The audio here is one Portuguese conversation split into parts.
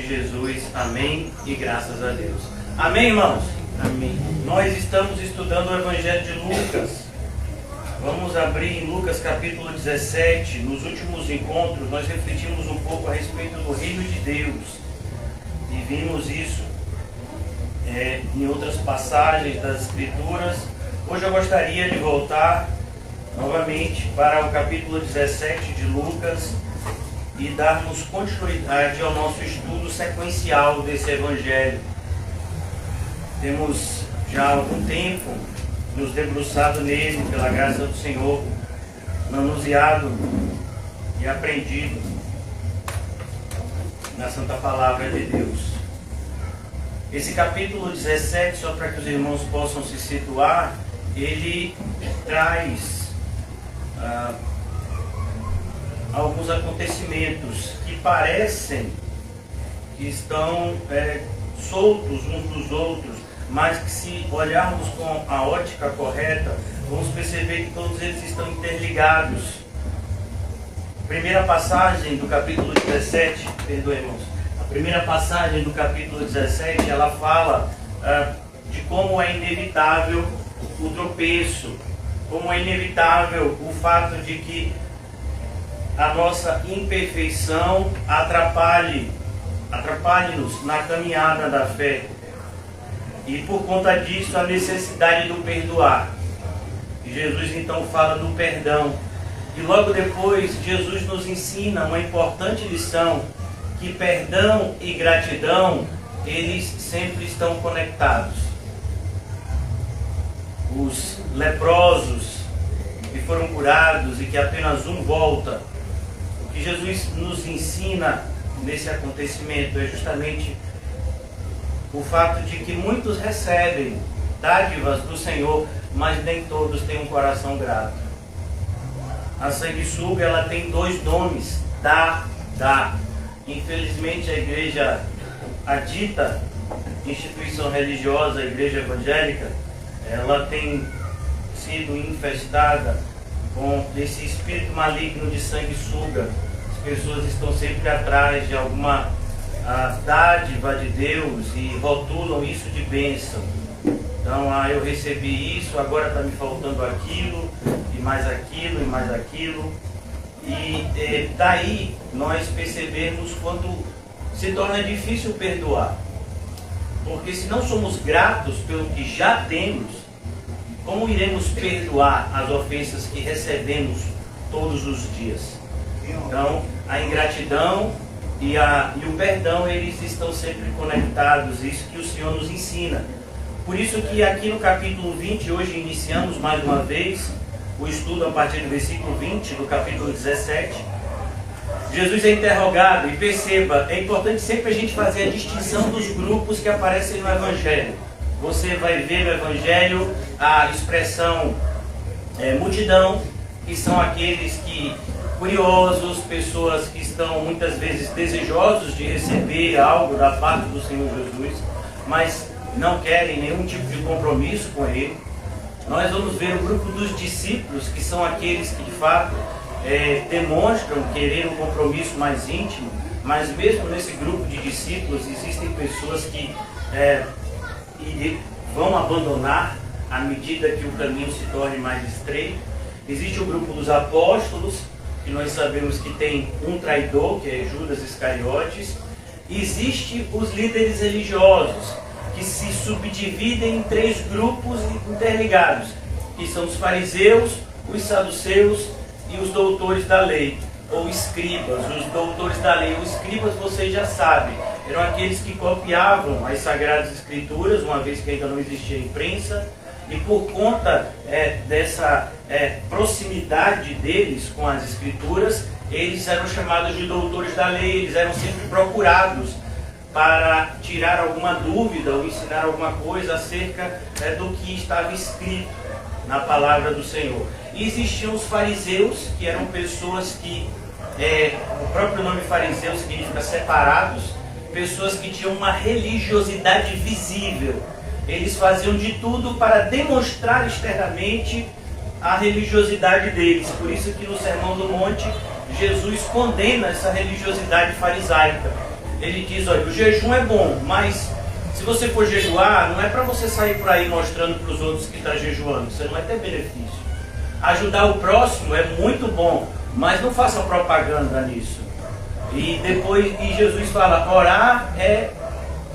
Jesus. Amém e graças a Deus. Amém, irmãos? Amém. Nós estamos estudando o Evangelho de Lucas. Vamos abrir em Lucas capítulo 17. Nos últimos encontros nós refletimos um pouco a respeito do reino de Deus. E vimos isso em outras passagens das Escrituras. Hoje eu gostaria de voltar novamente para o capítulo 17 de Lucas e darmos continuidade ao nosso estudo sequencial desse Evangelho. Temos já há algum tempo nos debruçado nele, pela graça do Senhor, manuseado e aprendido na Santa Palavra de Deus. Esse capítulo 17, só para que os irmãos possam se situar, ele traz alguns acontecimentos que parecem que estão soltos uns dos outros, mas que, se olharmos com a ótica correta, vamos perceber que todos eles estão interligados. Primeira passagem do capítulo 17, perdoemos, a primeira passagem do capítulo 17, ela fala de como é inevitável o tropeço, como é inevitável o fato de que a nossa imperfeição atrapalhe-nos na caminhada da fé. E por conta disso, a necessidade do perdoar. E Jesus então fala do perdão. E logo depois, Jesus nos ensina uma importante lição, que perdão e gratidão, eles sempre estão conectados. Os leprosos que foram curados e que apenas um volta, o que Jesus nos ensina nesse acontecimento é justamente o fato de que muitos recebem dádivas do Senhor, mas nem todos têm um coração grato. A sanguessuga, ela tem dois nomes: dá. Infelizmente a igreja, a dita instituição religiosa, a igreja evangélica, ela tem sido infestada com esse espírito maligno de sanguessuga. As pessoas estão sempre atrás de alguma dádiva de Deus e rotulam isso de bênção. Então, eu recebi isso, agora está me faltando aquilo, e mais aquilo, e mais aquilo. E daí nós percebemos quando se torna difícil perdoar. Porque se não somos gratos pelo que já temos, como iremos perdoar as ofensas que recebemos todos os dias? Então, a ingratidão e o perdão, eles estão sempre conectados, isso que o Senhor nos ensina. Por isso que aqui no capítulo 20, hoje iniciamos mais uma vez o estudo a partir do versículo 20, do capítulo 17. Jesus é interrogado, e perceba, é importante sempre a gente fazer a distinção dos grupos que aparecem no Evangelho. Você vai ver no Evangelho a expressão multidão, que são aqueles que curiosos, pessoas que estão muitas vezes desejosos de receber algo da parte do Senhor Jesus, mas não querem nenhum tipo de compromisso com Ele. Nós vamos ver o grupo dos discípulos, que são aqueles que de fato demonstram querer um compromisso mais íntimo, mas mesmo nesse grupo de discípulos existem pessoas que vão abandonar à medida que o caminho se torne mais estreito. Existe o grupo dos apóstolos, que nós sabemos que tem um traidor, que é Judas Iscariotes. Existe os líderes religiosos, que se subdividem em três grupos interligados, que são os fariseus, os saduceus e os doutores da lei, ou escribas. Os doutores da lei, os escribas, vocês já sabem, eram aqueles que copiavam as Sagradas Escrituras, uma vez que ainda não existia imprensa, e por conta dessa proximidade deles com as Escrituras, eles eram chamados de doutores da lei. Eles eram sempre procurados para tirar alguma dúvida ou ensinar alguma coisa acerca do que estava escrito na palavra do Senhor. E existiam os fariseus, que eram pessoas que, o próprio nome fariseu significa separados, pessoas que tinham uma religiosidade visível. Eles faziam de tudo para demonstrar externamente a religiosidade deles. Por isso que no Sermão do Monte, Jesus condena essa religiosidade farisaica. ele diz, olha, o jejum é bom, mas se você for jejuar, não é para você sair por aí mostrando para os outros que está jejuando, você não vai ter benefício. Ajudar o próximo é muito bom, mas não faça propaganda nisso. E depois, Jesus fala, orar é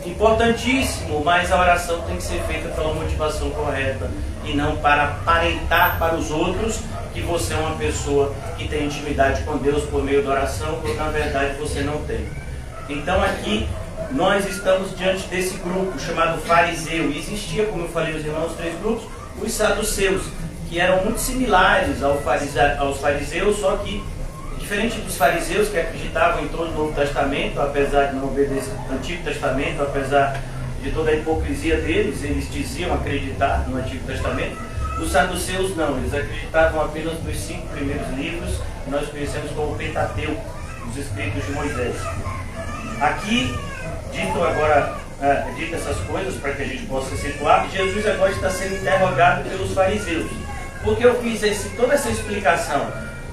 importantíssimo, mas a oração tem que ser feita pela motivação correta e não para aparentar para os outros que você é uma pessoa que tem intimidade com Deus por meio da oração, quando na verdade você não tem. Então aqui nós estamos diante desse grupo chamado fariseu. E existia, como eu falei, os irmãos, 3 grupos, os saduceus, que eram muito similares aos fariseus, só que diferente dos fariseus que acreditavam em todo o Novo Testamento, apesar de não obedecer ao Antigo Testamento, apesar de toda a hipocrisia deles, eles diziam acreditar no Antigo Testamento. Os saduceus não, eles acreditavam apenas nos 5 primeiros livros, que nós conhecemos como Pentateuco, os escritos de Moisés. Aqui, dito essas coisas, para que a gente possa se situar, Jesus agora está sendo interrogado pelos fariseus. Por que eu fiz toda essa explicação?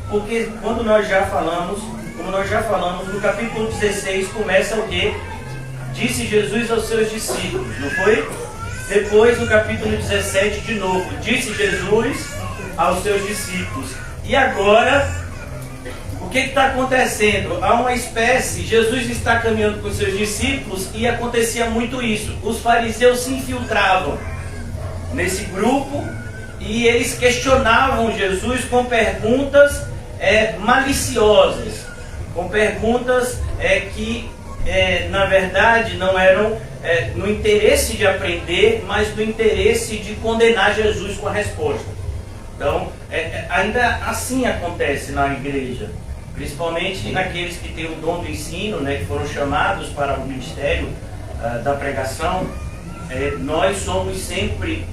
Porque quando nós já falamos, no capítulo 16 começa o quê? Disse Jesus aos seus discípulos, não foi? Depois no capítulo 17 de novo, disse Jesus aos seus discípulos. E agora, o que está acontecendo? Há uma espécie, Jesus está caminhando com os seus discípulos e acontecia muito isso. Os fariseus se infiltravam nesse grupo e eles questionavam Jesus com perguntas maliciosas, com perguntas que na verdade não eram no interesse de aprender, mas no interesse de condenar Jesus com a resposta. Então, ainda assim acontece na igreja, principalmente naqueles que têm o dom do ensino, né, que foram chamados para o ministério da pregação. Nós somos sempre,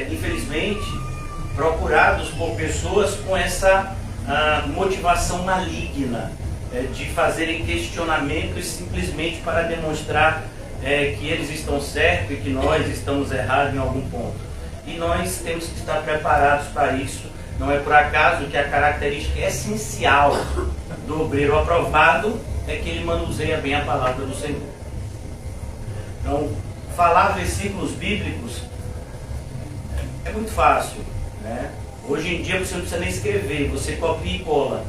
infelizmente, procurados por pessoas com essa motivação maligna, de fazerem questionamentos simplesmente para demonstrar que eles estão certos e que nós estamos errados em algum ponto. E nós temos que estar preparados para isso. Não é por acaso que a característica essencial do obreiro aprovado é que ele manuseia bem a palavra do Senhor. Então, falar versículos bíblicos é muito fácil, né? Hoje em dia você não precisa nem escrever, você copia e cola,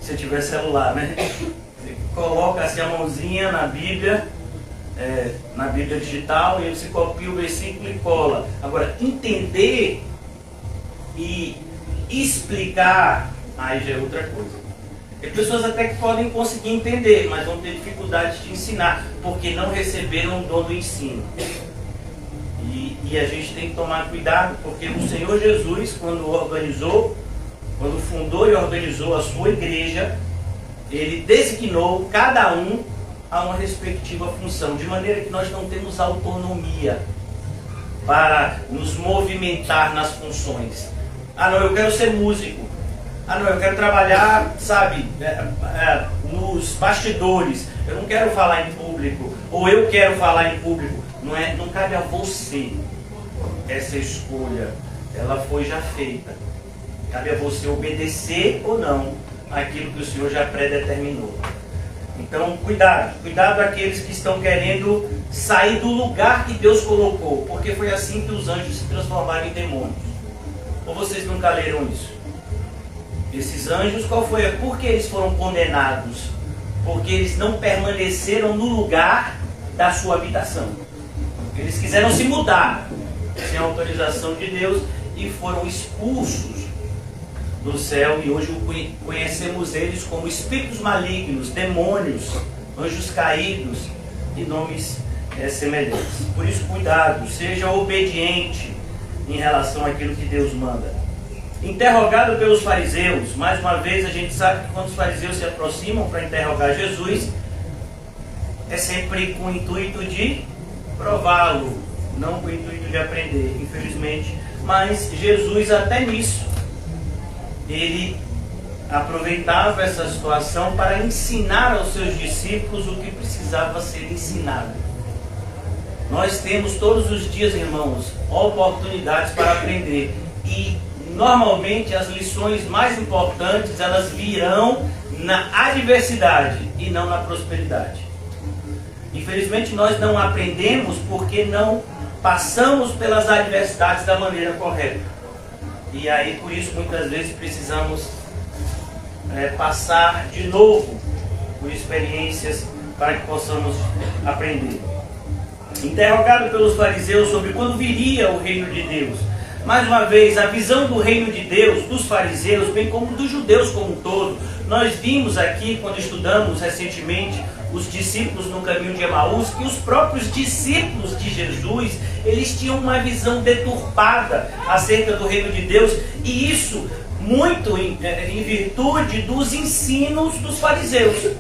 se tiver celular, né? Você coloca assim a mãozinha na Bíblia digital, e você copia o versículo e cola. Agora, entender e explicar, aí já é outra coisa. Tem pessoas até que podem conseguir entender, mas vão ter dificuldade de ensinar, porque não receberam o dom do ensino. E a gente tem que tomar cuidado, porque o Senhor Jesus, quando fundou e organizou a sua igreja, ele designou cada um a uma respectiva função, de maneira que nós não temos autonomia para nos movimentar nas funções. Ah não, eu quero ser músico. Ah não, eu quero trabalhar, sabe, nos bastidores. Eu não quero falar em público. Ou eu quero falar em público. Não cabe a você essa escolha. Ela foi já feita. Cabe a você obedecer ou não aquilo que o Senhor já predeterminou. Então, cuidado aqueles que estão querendo sair do lugar que Deus colocou, porque foi assim que os anjos se transformaram em demônios. Ou vocês nunca leram isso? Esses anjos, por que eles foram condenados? Porque eles não permaneceram no lugar da sua habitação. Eles quiseram se mudar sem autorização de Deus e foram expulsos do céu, e hoje conhecemos eles como espíritos malignos, demônios, anjos caídos e nomes semelhantes. Por isso, cuidado, seja obediente em relação àquilo que Deus manda. Interrogado pelos fariseus, mais uma vez a gente sabe que quando os fariseus se aproximam para interrogar Jesus, é sempre com o intuito de prová-lo, não com o intuito de aprender, infelizmente. Mas Jesus, até nisso, ele aproveitava essa situação para ensinar aos seus discípulos o que precisava ser ensinado. Nós temos todos os dias, irmãos, oportunidades para aprender, e normalmente as lições mais importantes, elas virão na adversidade e não na prosperidade. Infelizmente nós não aprendemos porque não passamos pelas adversidades da maneira correta. E aí por isso muitas vezes precisamos passar de novo por experiências para que possamos aprender. Interrogado pelos fariseus sobre quando viria o reino de Deus, mais uma vez, a visão do reino de Deus, dos fariseus, bem como dos judeus como um todo. Nós vimos aqui, quando estudamos recentemente os discípulos no caminho de Emaús, que os próprios discípulos de Jesus, eles tinham uma visão deturpada acerca do reino de Deus, e isso muito em virtude dos ensinos dos fariseus.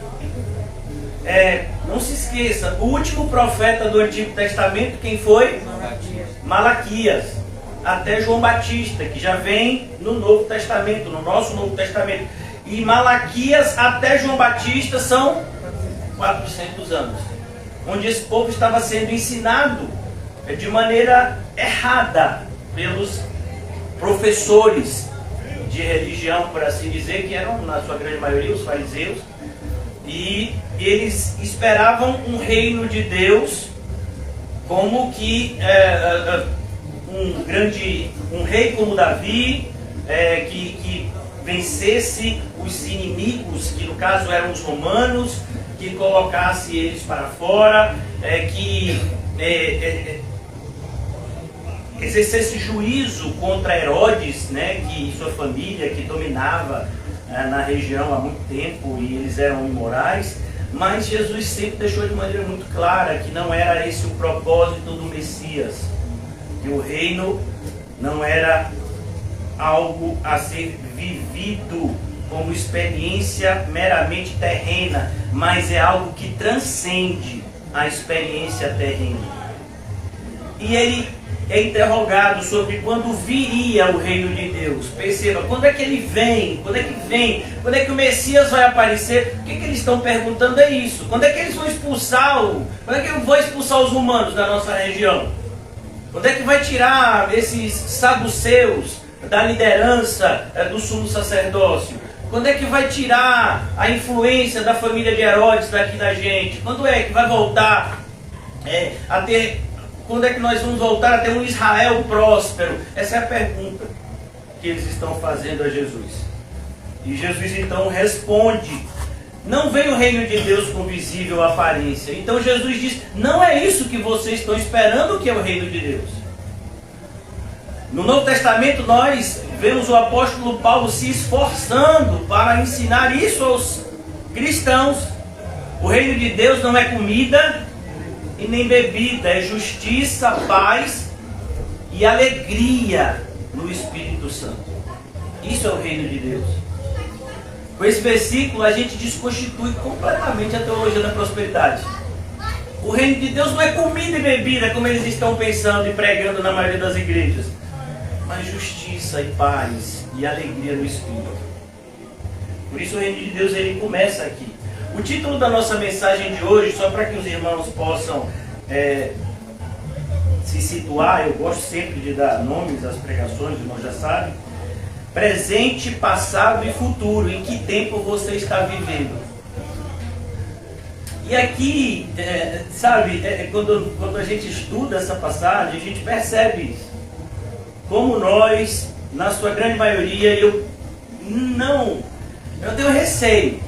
Não se esqueça, o último profeta do Antigo Testamento, quem foi? Malaquias, até João Batista, que já vem no Novo Testamento, no nosso Novo Testamento. E Malaquias até João Batista são 400 anos, onde esse povo estava sendo ensinado de maneira errada pelos professores de religião, por assim dizer, que eram, na sua grande maioria, os fariseus. E eles esperavam um reino de Deus como que um rei como Davi, que vencesse os inimigos, que no caso eram os romanos, que colocasse eles para fora, que exercesse juízo contra Herodes, que sua família, que dominava na região há muito tempo, e eles eram imorais. Mas Jesus sempre deixou de maneira muito clara que não era esse o propósito do Messias, que o reino não era algo a ser vivido como experiência meramente terrena, mas é algo que transcende a experiência terrena. E ele é interrogado sobre quando viria o reino de Deus. Perceba, quando é que ele vem? Quando é que vem? Quando é que o Messias vai aparecer? O que eles estão perguntando é isso. Quando é que eles vão expulsar Quando é que eu vou expulsar os romanos da nossa região? Quando é que vai tirar esses saduceus da liderança do sumo sacerdócio? Quando é que vai tirar a influência da família de Herodes daqui da gente? Quando é que vai voltar a ter... Quando é que nós vamos voltar a ter um Israel próspero? Essa é a pergunta que eles estão fazendo a Jesus. E Jesus então responde: não vem o reino de Deus com visível aparência. Então Jesus diz: não é isso que vocês estão esperando, que é o reino de Deus. No Novo Testamento nós vemos o apóstolo Paulo se esforçando para ensinar isso aos cristãos. O reino de Deus não é comida e nem bebida, é justiça, paz e alegria no Espírito Santo. Isso é o reino de Deus. Com esse versículo a gente desconstitui completamente a teologia da prosperidade. O reino de Deus não é comida e bebida, como eles estão pensando e pregando na maioria das igrejas, mas justiça e paz e alegria no Espírito. Por isso o reino de Deus ele começa aqui. O título da nossa mensagem de hoje, só para que os irmãos possam se situar, eu gosto sempre de dar nomes às pregações, os irmãos já sabem: presente, passado e futuro. Em que tempo você está vivendo? E aqui, quando a gente estuda essa passagem, a gente percebe isso. Como nós, na sua grande maioria, eu tenho receio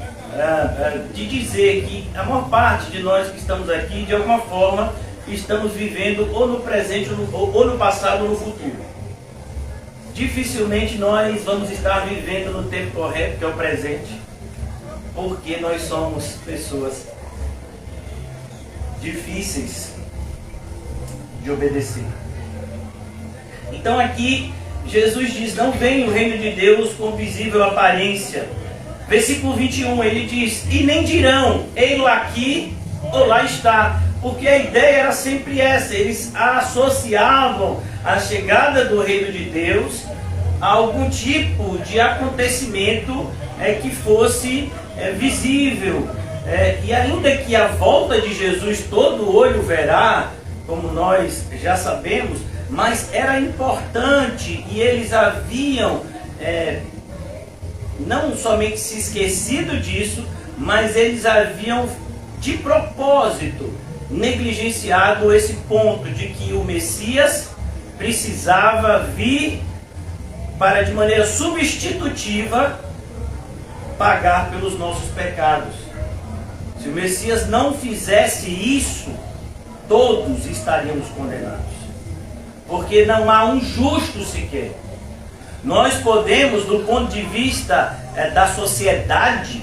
de dizer que a maior parte de nós que estamos aqui, de alguma forma, estamos vivendo ou no presente, ou no passado, ou no futuro. Dificilmente nós vamos estar vivendo no tempo correto, que é o presente, porque nós somos pessoas difíceis de obedecer. Então aqui Jesus diz: não vem o reino de Deus com visível aparência. Versículo 21, ele diz: e nem dirão, ei-lo aqui ou lá está. Porque a ideia era sempre essa: eles associavam a chegada do reino de Deus a algum tipo de acontecimento que fosse visível. E ainda que a volta de Jesus todo olho verá, como nós já sabemos, mas era importante, e eles haviam não somente se esquecido disso, mas eles haviam de propósito negligenciado esse ponto de que o Messias precisava vir para, de maneira substitutiva, pagar pelos nossos pecados. Se o Messias não fizesse isso, todos estaríamos condenados. Porque não há um justo sequer. Nós podemos, do ponto de vista da sociedade,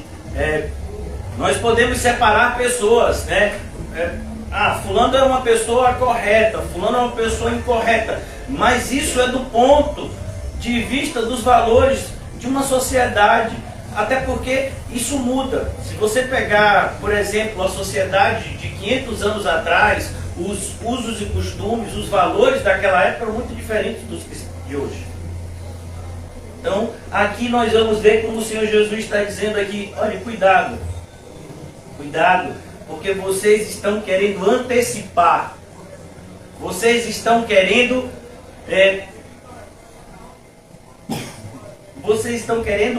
nós podemos separar pessoas, né? Fulano é uma pessoa correta, fulano é uma pessoa incorreta. Mas isso é do ponto de vista dos valores de uma sociedade. Até porque isso muda. Se você pegar, por exemplo, a sociedade de 500 anos atrás, os usos e costumes, os valores daquela época eram muito diferentes dos de hoje. Então, aqui nós vamos ver como o Senhor Jesus está dizendo aqui, olha, cuidado, porque vocês estão querendo antecipar, vocês estão querendo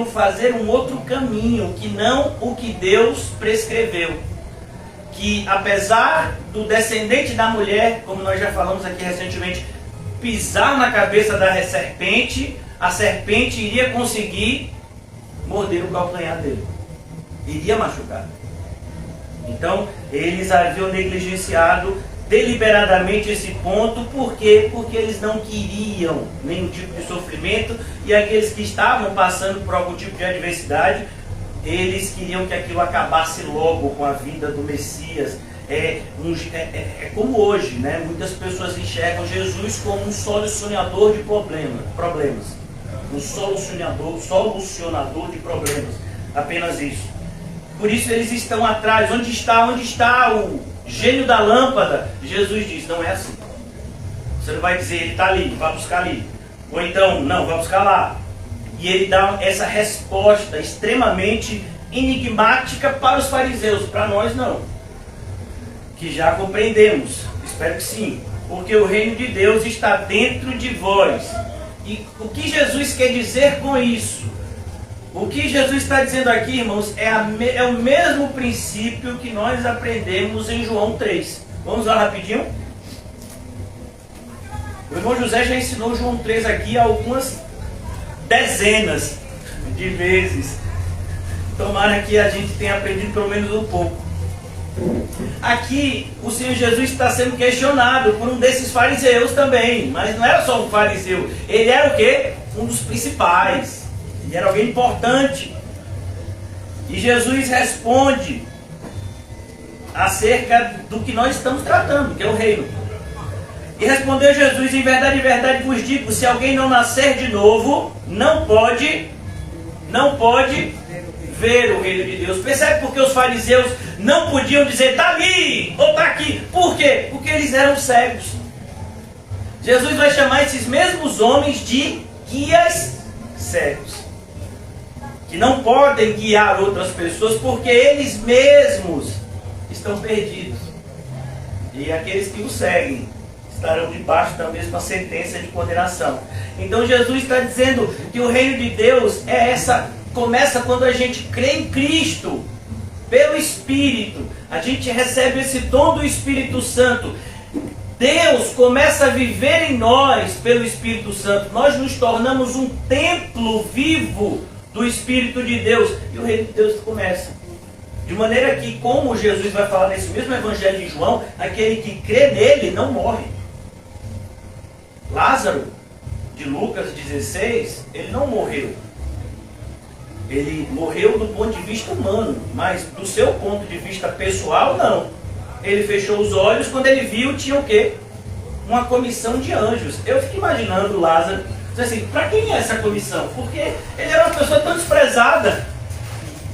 fazer um outro caminho, que não o que Deus prescreveu. Que apesar do descendente da mulher, como nós já falamos aqui recentemente, pisar na cabeça da serpente, a serpente iria conseguir morder o calcanhar dele. Iria machucar. Então, eles haviam negligenciado deliberadamente esse ponto. Por quê? Porque eles não queriam nenhum tipo de sofrimento, e aqueles que estavam passando por algum tipo de adversidade, eles queriam que aquilo acabasse logo com a vida do Messias. É como hoje, né? Muitas pessoas enxergam Jesus como um solucionador de problemas. Um solucionador de problemas. Apenas isso. Por isso eles estão atrás. Onde está o gênio da lâmpada? Jesus diz, não é assim. Você não vai dizer, ele está ali, vai buscar ali. Ou então, não, vai buscar lá. E ele dá essa resposta extremamente enigmática para os fariseus. Para nós não. Que já compreendemos. Espero que sim. Porque o reino de Deus está dentro de vós. E o que Jesus quer dizer com isso? O que Jesus está dizendo aqui, irmãos, é o mesmo princípio que nós aprendemos em João 3. Vamos lá rapidinho? O irmão José já ensinou João 3 aqui algumas dezenas de vezes. Tomara que a gente tenha aprendido pelo menos um pouco. Aqui o Senhor Jesus está sendo questionado por um desses fariseus também. Mas não era só um fariseu. Ele era o quê? Um dos principais. Ele era alguém importante. E Jesus responde acerca do que nós estamos tratando, que é o reino. E respondeu Jesus, em verdade vos digo, se alguém não nascer de novo, não pode ver o reino de Deus. Percebe porque os fariseus não podiam dizer, está ali, ou está aqui. Por quê? Porque eles eram cegos. Jesus vai chamar esses mesmos homens de guias cegos, que não podem guiar outras pessoas porque eles mesmos estão perdidos. E aqueles que os seguem estarão debaixo da mesma sentença de condenação. Então Jesus está dizendo que o reino de Deus começa quando a gente crê em Cristo, pelo Espírito. A gente recebe esse dom do Espírito Santo. Deus começa a viver em nós pelo Espírito Santo. Nós nos tornamos um templo vivo do Espírito de Deus. E o reino de Deus começa. De maneira que, como Jesus vai falar nesse mesmo Evangelho de João, aquele que crê nele não morre. Lázaro, de Lucas 16, ele não morreu. Ele morreu do ponto de vista humano, mas do seu ponto de vista pessoal, não. Ele fechou os olhos, quando ele viu, tinha o quê? Uma comissão de anjos. Eu fico imaginando Lázaro, assim, para quem é essa comissão? Porque ele era uma pessoa tão desprezada.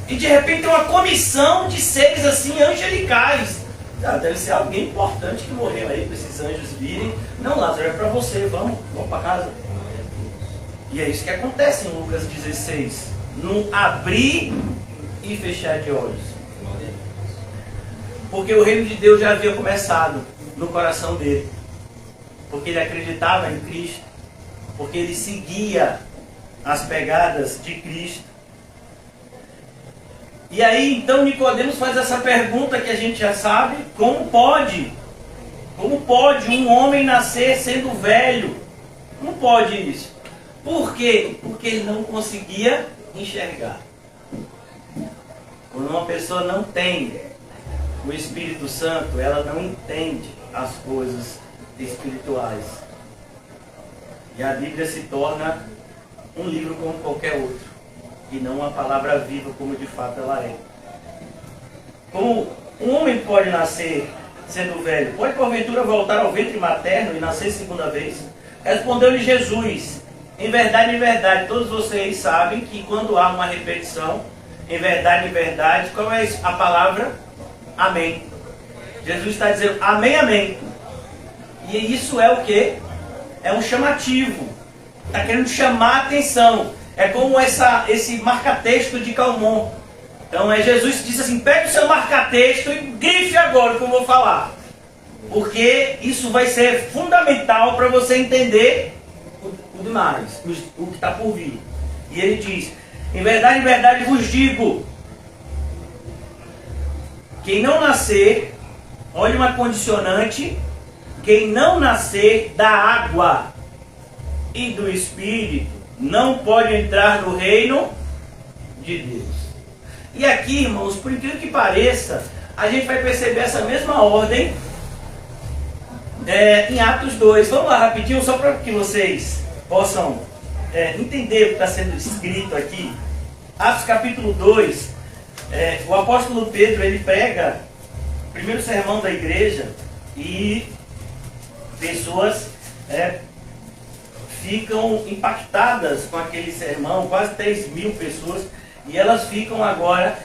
E de repente tem uma comissão de seres assim, angelicais. Deve ser alguém importante que morreu aí, para esses anjos virem. Não, Lázaro, é para você, vamos para casa. E é isso que acontece em Lucas 16. Num abrir e fechar de olhos. Porque o reino de Deus já havia começado no coração dele. Porque ele acreditava em Cristo. Porque ele seguia as pegadas de Cristo. E aí então Nicodemos faz essa pergunta que a gente já sabe: como pode? Como pode um homem nascer sendo velho? Não pode isso. Por quê? Porque ele não conseguia enxergar. Quando uma pessoa não tem o Espírito Santo, ela não entende as coisas espirituais. E a Bíblia se torna um livro como qualquer outro, e não uma palavra viva como de fato ela é. Como um homem pode nascer sendo velho? Pode porventura voltar ao ventre materno e nascer segunda vez? Respondeu-lhe Jesus: em verdade, todos vocês sabem que quando há uma repetição, em verdade, qual é a palavra? Amém. Jesus está dizendo amém, amém. E isso é o quê? É um chamativo. Está querendo chamar a atenção. É como esse marca-texto de Calmon. Então Jesus disse assim: pegue o seu marca-texto e grife agora o que eu vou falar. Porque isso vai ser fundamental para você entender o demais, o que está por vir. E ele diz: em verdade vos digo, quem não nascer, olha uma condicionante, quem não nascer da água e do Espírito não pode entrar no reino de Deus. E aqui, irmãos, por incrível que pareça, a gente vai perceber essa mesma ordem em Atos 2. Vamos lá rapidinho, só para que vocês possam entender o que está sendo escrito aqui. Atos capítulo 2, o apóstolo Pedro, ele prega o primeiro sermão da igreja e pessoas ficam impactadas com aquele sermão, quase 3.000 pessoas, e elas ficam agora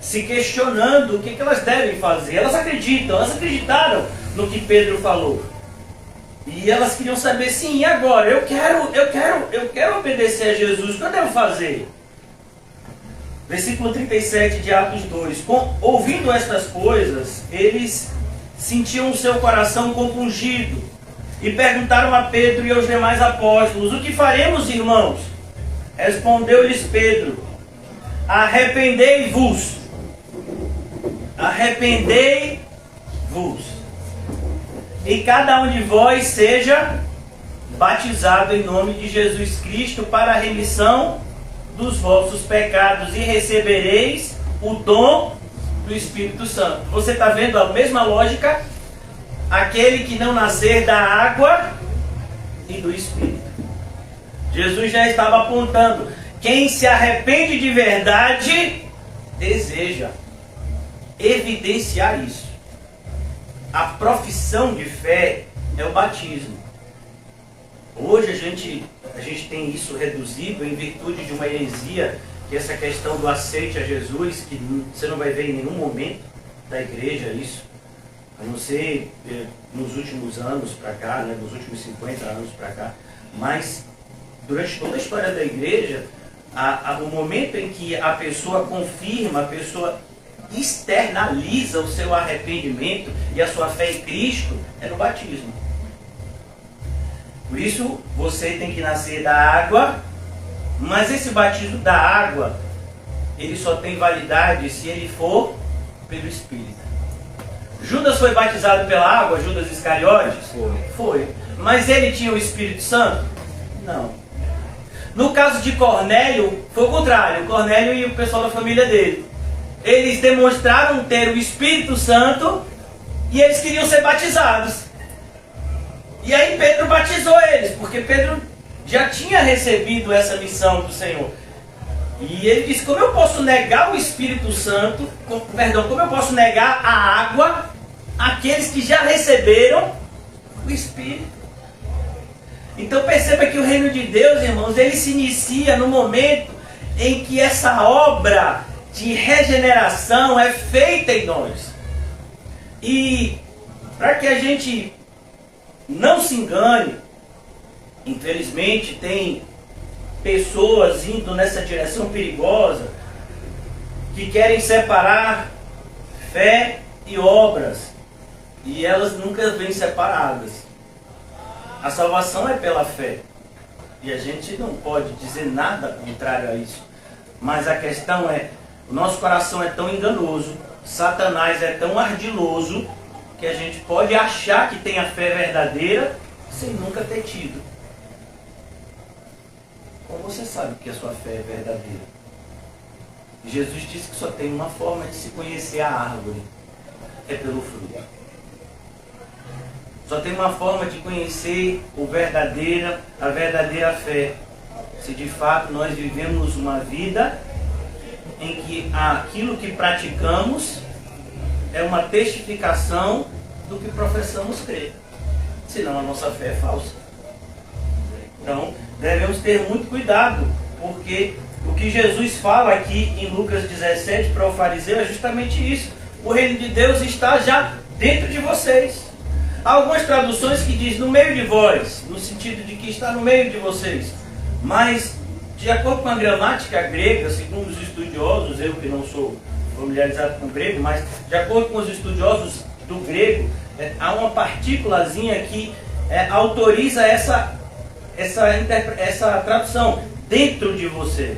se questionando o que elas devem fazer. Elas acreditaram no que Pedro falou. E elas queriam saber, sim, e agora? Eu quero obedecer a Jesus, o que eu devo fazer? Versículo 37 de Atos 2. Ouvindo estas coisas, eles sentiam o seu coração compungido e perguntaram a Pedro e aos demais apóstolos: o que faremos, irmãos? Respondeu-lhes Pedro: arrependei-vos. Arrependei-vos. E cada um de vós seja batizado em nome de Jesus Cristo para a remissão dos vossos pecados, e recebereis o dom do Espírito Santo. Você está vendo a mesma lógica? Aquele que não nascer da água e do Espírito. Jesus já estava apontando: quem se arrepende de verdade deseja evidenciar isso. A profissão de fé é o batismo. Hoje a gente tem isso reduzido em virtude de uma heresia, que é essa questão do aceite a Jesus, que você não vai ver em nenhum momento da igreja isso, a não ser nos últimos anos para cá, né, nos últimos 50 anos para cá. Mas durante toda a história da igreja, o momento em que a pessoa confirma, a pessoa externaliza o seu arrependimento e a sua fé em Cristo, é no batismo. Por isso, você tem que nascer da água, mas esse batismo da água, ele só tem validade se ele for pelo Espírito. Judas foi batizado pela água, Judas Iscariotes? Foi. Mas ele tinha o Espírito Santo? Não. No caso de Cornélio, foi o contrário. Cornélio e o pessoal da família dele, eles demonstraram ter o Espírito Santo e eles queriam ser batizados. E aí Pedro batizou eles, porque Pedro já tinha recebido essa missão do Senhor. E ele disse: como eu posso negar o Espírito Santo, como eu posso negar a água àqueles que já receberam o Espírito? Então perceba que o reino de Deus, irmãos, ele se inicia no momento em que essa obra de regeneração é feita em nós. E para que a gente não se engane, infelizmente tem pessoas indo nessa direção perigosa, que querem separar fé e obras, e elas nunca vêm separadas. A salvação é pela fé, e a gente não pode dizer nada contrário a isso. Mas a questão é, o nosso coração é tão enganoso, Satanás é tão ardiloso, que a gente pode achar que tem a fé verdadeira sem nunca ter tido. Como você sabe que a sua fé é verdadeira? Jesus disse que só tem uma forma de se conhecer a árvore, é pelo fruto. Só tem uma forma de conhecer a verdadeira fé, se de fato nós vivemos uma vida em que aquilo que praticamos é uma testificação do que professamos crer. Senão a nossa fé é falsa. Então, devemos ter muito cuidado, porque o que Jesus fala aqui em Lucas 17 para o fariseu é justamente isso. O reino de Deus está já dentro de vocês. Há algumas traduções que diz no meio de vós, no sentido de que está no meio de vocês. Mas, de acordo com a gramática grega, segundo os estudiosos, eu que não sou familiarizado com o grego, mas de acordo com os estudiosos do grego, há uma partículazinha que autoriza essa tradução, dentro de vocês,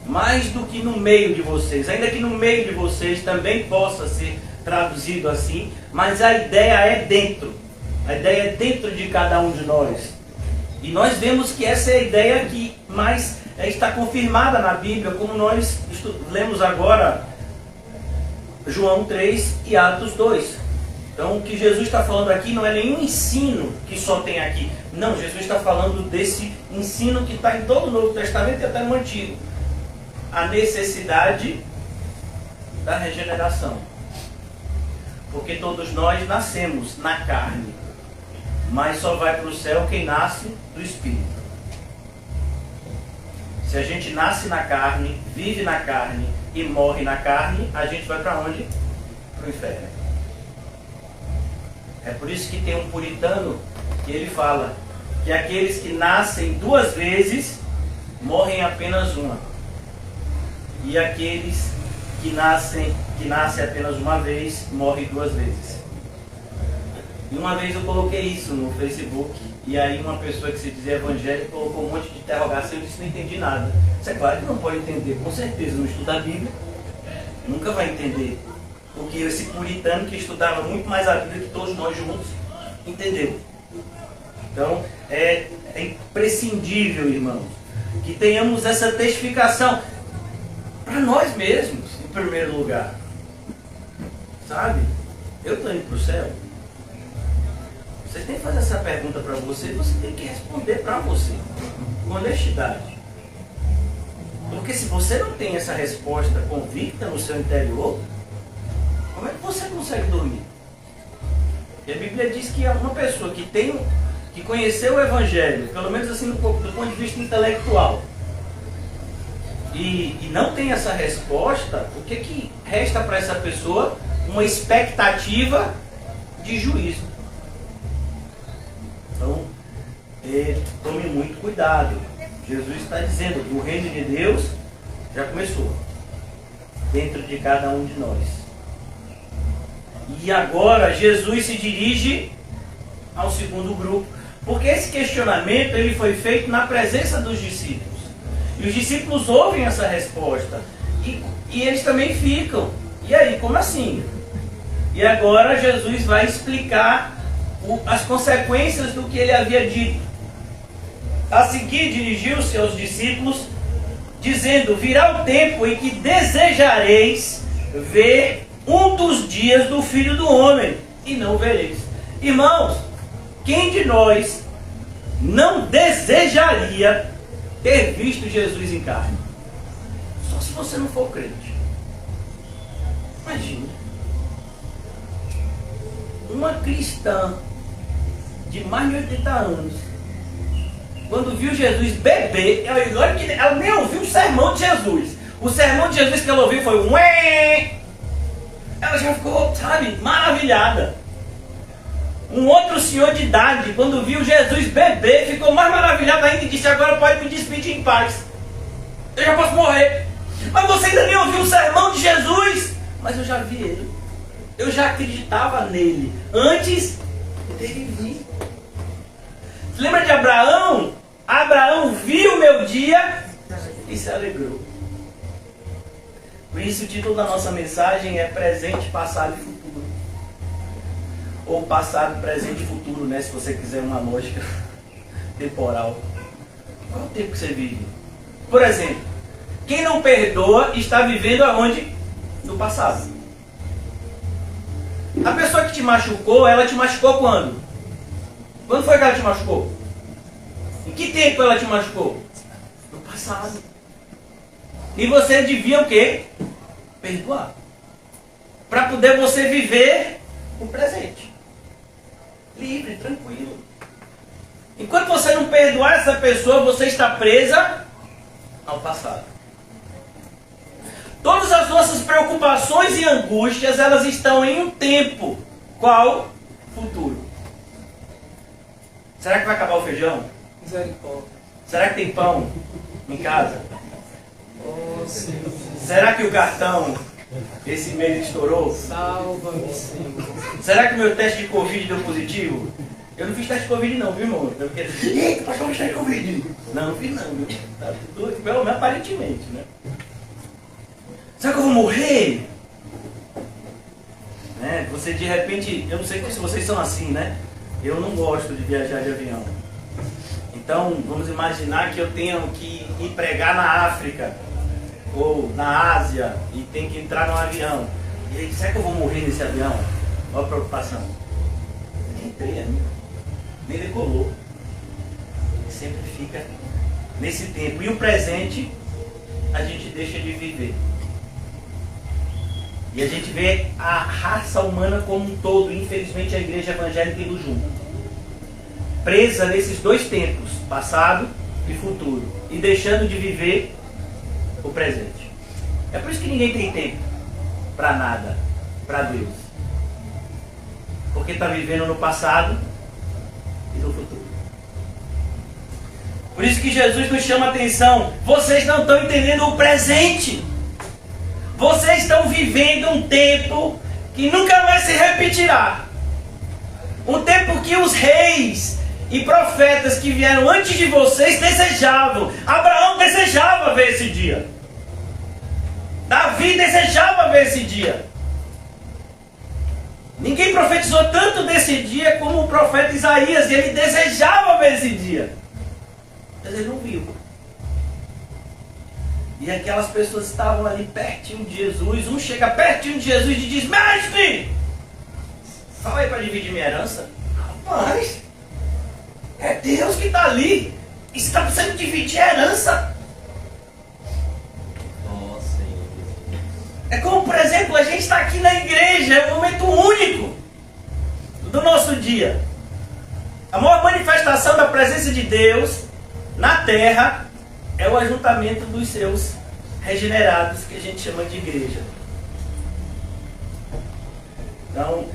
mais do que no meio de vocês, ainda que no meio de vocês também possa ser traduzido assim, mas a ideia é dentro, de cada um de nós. E nós vemos que essa é a ideia que mais está confirmada na Bíblia, como nós lemos agora João 3 e Atos 2. Então o que Jesus está falando aqui não é nenhum ensino que só tem aqui. Não, Jesus está falando desse ensino que está em todo o Novo Testamento e até no Antigo. A necessidade da regeneração. Porque todos nós nascemos na carne, mas só vai para o céu quem nasce do Espírito. Se a gente nasce na carne, vive na carne e morre na carne, a gente vai para onde? Para o inferno. É por isso que tem um puritano que ele fala que aqueles que nascem duas vezes morrem apenas uma. E aqueles que nascem apenas uma vez morrem duas vezes. E uma vez eu coloquei isso no Facebook, e aí uma pessoa que se dizia evangélica colocou um monte de interrogação e eu disse: não entendi nada. Isso é claro que não pode entender, com certeza, não estuda a Bíblia, nunca vai entender. Porque esse puritano que estudava muito mais a Bíblia que todos nós juntos entendeu. Então é imprescindível, irmãos, que tenhamos essa testificação para nós mesmos, em primeiro lugar. Sabe? Eu estou indo para o céu. Você tem que fazer essa pergunta para você e você tem que responder para você, com honestidade. Porque se você não tem essa resposta convicta no seu interior, como é que você consegue dormir? E a Bíblia diz que uma pessoa que conheceu o Evangelho, pelo menos assim do ponto de vista intelectual, e não tem essa resposta, o que resta para essa pessoa? Uma expectativa de juízo. Então, tome muito cuidado. Jesus está dizendo que o reino de Deus já começou dentro de cada um de nós. E agora Jesus se dirige ao segundo grupo, porque esse questionamento ele foi feito na presença dos discípulos. E os discípulos ouvem essa resposta e eles também ficam. E aí, como assim? E agora Jesus vai explicar as consequências do que ele havia dito. A seguir, dirigiu-se aos discípulos, dizendo: virá o tempo em que desejareis ver um dos dias do Filho do Homem, e não vereis. Irmãos, quem de nós não desejaria ter visto Jesus em carne? Só se você não for crente. Imagina. Uma cristã de mais de 80 anos, quando viu Jesus beber, ela nem ouviu o sermão de Jesus. O sermão de Jesus que ela ouviu foi ué! Ela já ficou, sabe, maravilhada. Um outro senhor de idade, quando viu Jesus beber, ficou mais maravilhado ainda e disse: agora pode me despedir em paz. Eu já posso morrer. Mas você ainda nem ouviu o sermão de Jesus. Mas eu já vi ele. Eu já acreditava nele antes dele vir. Você lembra de Abraão? Abraão viu o meu dia e se alegrou. Por isso o título da nossa mensagem é Presente, Passado e Futuro. Ou Passado, Presente e Futuro, né? Se você quiser uma lógica temporal. Qual é o tempo que você vive? Por exemplo, quem não perdoa está vivendo aonde? No passado. A pessoa que te machucou, ela te machucou quando? Quando foi que ela te machucou? Em que tempo ela te machucou? No passado. E você devia o quê? Perdoar. Para poder você viver o presente. Livre, tranquilo. Enquanto você não perdoar essa pessoa, você está presa ao passado. Todas as nossas preocupações e angústias, elas estão em um tempo. Qual? Futuro. Será que vai acabar o feijão? Misericórdia. Será que tem pão em casa? Oh, Senhor. Será que o cartão, esse mês estourou? Salva-me, Senhor. Será que o meu teste de Covid deu positivo? Eu não fiz teste de Covid não, viu, irmão? Eu quero dizer, eita, pastor, fiz teste de Covid. Não fiz não, viu? Tá tudo, pelo menos aparentemente, né? Será que eu vou morrer? Né? Você de repente, eu não sei se vocês são assim, né? Eu não gosto de viajar de avião. Então, vamos imaginar que eu tenho que ir pregar na África ou na Ásia e tem que entrar num avião. E aí, será que eu vou morrer nesse avião? Olha a preocupação. Nem entrei ainda, nem decolou. Sempre fica nesse tempo. E o presente, a gente deixa de viver. E a gente vê a raça humana como um todo, infelizmente a igreja evangélica indo junto. Presa nesses dois tempos, passado e futuro. E deixando de viver o presente. É por isso que ninguém tem tempo para nada, para Deus. Porque está vivendo no passado e no futuro. Por isso que Jesus nos chama a atenção. Vocês não estão entendendo o presente. Vocês estão vivendo um tempo que nunca mais se repetirá. Um tempo que os reis e profetas que vieram antes de vocês desejavam. Abraão desejava ver esse dia. Davi desejava ver esse dia. Ninguém profetizou tanto desse dia como o profeta Isaías. E ele desejava ver esse dia. Mas ele não viu. E aquelas pessoas estavam ali pertinho de Jesus. Um chega pertinho de Jesus e diz: Mestre, fala aí para dividir minha herança. Rapaz, é Deus que está ali. Está precisando dividir a herança. Nossa, Senhor. É como, por exemplo, a gente está aqui na igreja. É um momento único do nosso dia. A maior manifestação da presença de Deus na terra é o ajuntamento dos seus regenerados, que a gente chama de igreja. Então,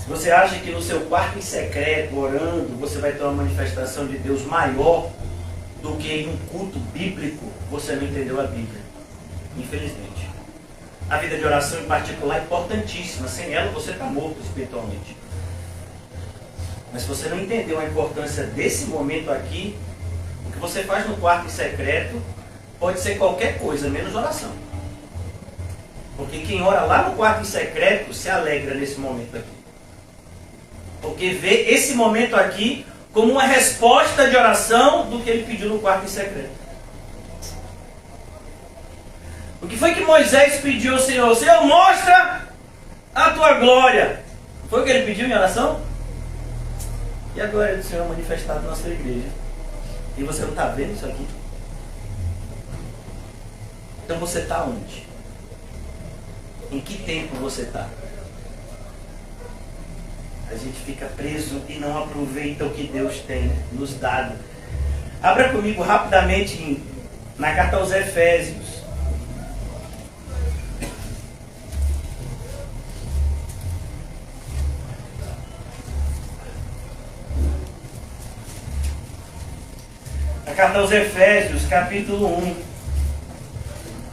se você acha que no seu quarto em secreto, orando, você vai ter uma manifestação de Deus maior do que em um culto bíblico, você não entendeu a Bíblia. Infelizmente. A vida de oração em particular é importantíssima. Sem ela você está morto espiritualmente. Mas se você não entendeu a importância desse momento aqui, o que você faz no quarto em secreto pode ser qualquer coisa, menos oração. Porque quem ora lá no quarto em secreto se alegra nesse momento aqui. Porque vê esse momento aqui como uma resposta de oração do que ele pediu no quarto em secreto. O que foi que Moisés pediu ao Senhor? Senhor, mostra a tua glória. Foi o que ele pediu em oração? E a glória do Senhor manifestada na nossa igreja. E você não está vendo isso aqui? Então você está onde? Em que tempo você está? A gente fica preso e não aproveita o que Deus tem nos dado. Abra comigo rapidamente na carta aos Efésios. A carta aos Efésios, capítulo 1,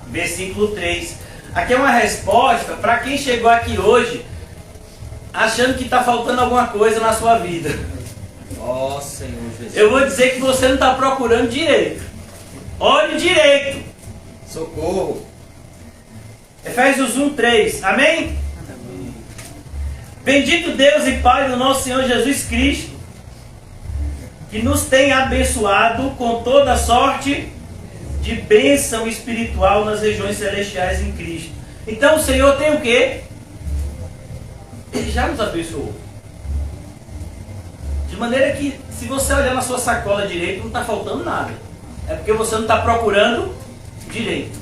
versículo 3. Aqui é uma resposta para quem chegou aqui hoje achando que está faltando alguma coisa na sua vida. Ó Senhor Jesus. Eu vou dizer que você não está procurando direito. Olhe direito. Socorro. Efésios 1:3. Amém? Amém. Bendito Deus e Pai do nosso Senhor Jesus Cristo, que nos tem abençoado com toda sorte de bênção espiritual nas regiões celestiais em Cristo. Então o Senhor tem o quê? Ele já nos abençoou. De maneira que, se você olhar na sua sacola direito, não está faltando nada. É porque você não está procurando direito.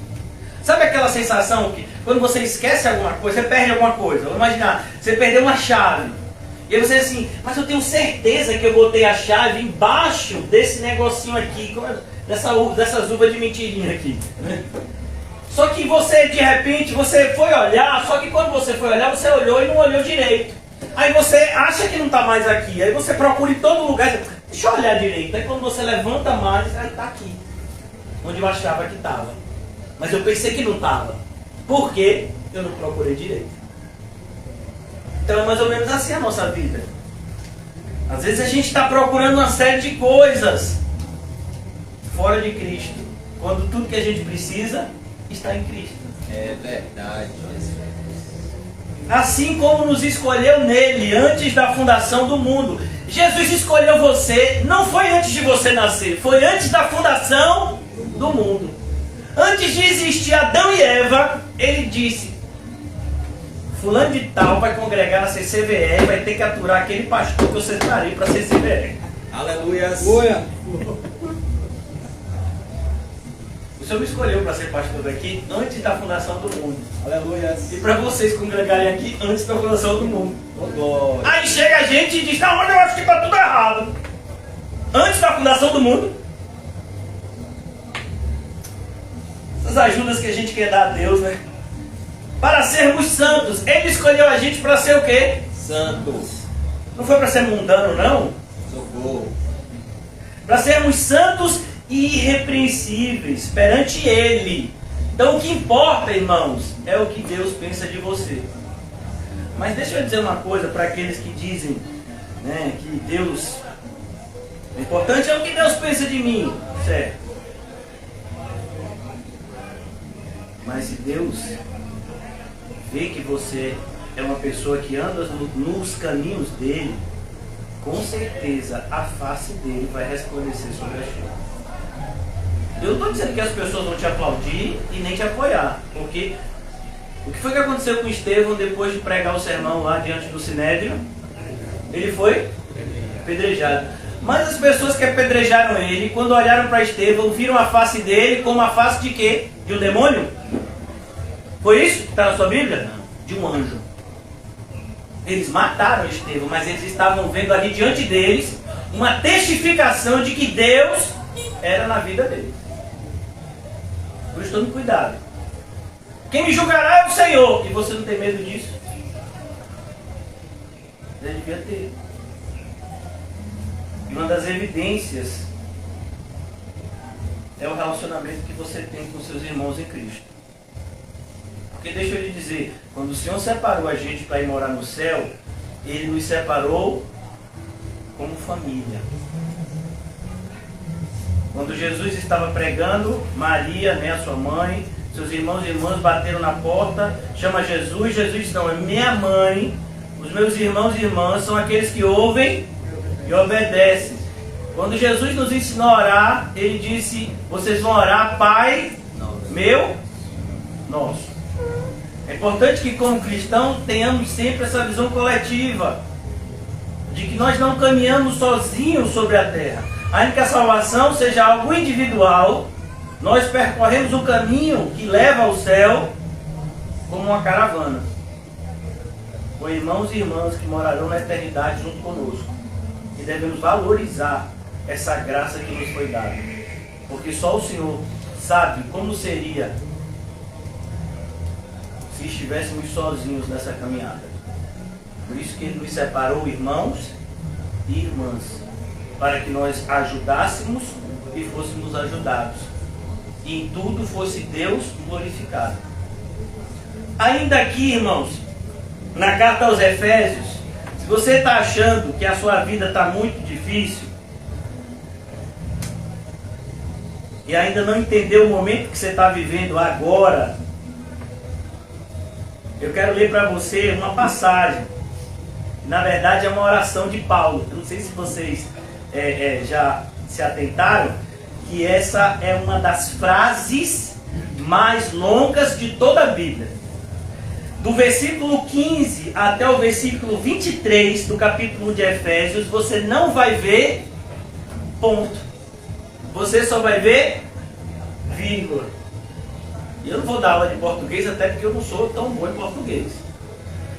Sabe aquela sensação que quando você esquece alguma coisa, você perde alguma coisa? Vamos imaginar, você perdeu uma chave. E aí você diz assim, mas eu tenho certeza que eu botei a chave embaixo desse negocinho aqui, dessas uvas de mentirinha aqui. Só que você, de repente, você foi olhar, só que quando você foi olhar, você olhou e não olhou direito. Aí você acha que não está mais aqui, aí você procura em todo lugar, deixa eu olhar direito. Aí quando você levanta mais, aí está aqui, onde eu achava que estava. Mas eu pensei que não estava. Por quê? Eu não procurei direito. Então é mais ou menos assim a nossa vida. Às vezes a gente está procurando uma série de coisas fora de Cristo, quando tudo que a gente precisa está em Cristo. É verdade. Assim como nos escolheu nele antes da fundação do mundo. Jesus escolheu você, não foi antes de você nascer, foi antes da fundação do mundo. Antes de existir Adão e Eva, ele disse: fulano de tal vai congregar na CCVE e vai ter que aturar aquele pastor que eu separei para a CCVE. Aleluia. O Senhor me escolheu para ser pastor daqui antes da fundação do mundo. Aleluia. E para vocês congregarem aqui antes da fundação do mundo. Oh, glória. Aí chega a gente e diz: não, mas eu acho que está tudo errado. Antes da fundação do mundo. Essas ajudas que a gente quer dar a Deus, né? Para sermos santos. Ele escolheu a gente para ser o quê? Santos. Não foi para ser mundano, não. Socorro. Para sermos santos e irrepreensíveis perante Ele. Então o que importa, irmãos, é o que Deus pensa de você. Mas deixa eu dizer uma coisa para aqueles que dizem, né, que Deus... O importante é o que Deus pensa de mim, certo? Mas se Deus vê que você é uma pessoa que anda nos caminhos dele, com certeza a face dele vai resplandecer sobre a sua. Eu não estou dizendo que as pessoas vão te aplaudir e nem te apoiar, porque o que foi que aconteceu com Estevão depois de pregar o sermão lá diante do Sinédrio? Ele foi apedrejado. Mas as pessoas que apedrejaram ele, quando olharam para Estevão, viram a face dele como a face de quê? De um demônio? Foi isso que está na sua Bíblia? De um anjo. Eles mataram Estevão, mas eles estavam vendo ali diante deles uma testificação de que Deus era na vida deles. Por isso tome cuidado. Quem me julgará é o Senhor. E você não tem medo disso? Você devia ter. E uma das evidências é o relacionamento que você tem com seus irmãos em Cristo. Porque deixa eu lhe dizer, quando o Senhor separou a gente para ir morar no céu, Ele nos separou como família. Quando Jesus estava pregando, Maria, né, a sua mãe, seus irmãos e irmãs bateram na porta, chama Jesus, Jesus disse: não, é minha mãe, os meus irmãos e irmãs são aqueles que ouvem e obedecem. Quando Jesus nos ensinou a orar, Ele disse: vocês vão orar, Pai meu, nosso. É importante que como cristãos tenhamos sempre essa visão coletiva, de que nós não caminhamos sozinhos sobre a terra. Ainda que a salvação seja algo individual, nós percorremos o caminho que leva ao céu como uma caravana, com irmãos e irmãs que morarão na eternidade junto conosco. E devemos valorizar essa graça que nos foi dada, porque só o Senhor sabe como seria se estivéssemos sozinhos nessa caminhada. Por isso que Ele nos separou, irmãos e irmãs, para que nós ajudássemos e fôssemos ajudados, e em tudo fosse Deus glorificado. Ainda aqui, irmãos, na carta aos Efésios, se você está achando que a sua vida está muito difícil e ainda não entendeu o momento que você está vivendo agora, Eu quero ler para você uma passagem. Na verdade é uma oração de Paulo. Eu não sei se vocês já se atentaram, que essa é uma das frases mais longas de toda a Bíblia. Do versículo 15 até o versículo 23 do capítulo de Efésios, você não vai ver ponto. Você só vai ver vírgula. E eu não vou dar aula de português, até porque eu não sou tão bom em português.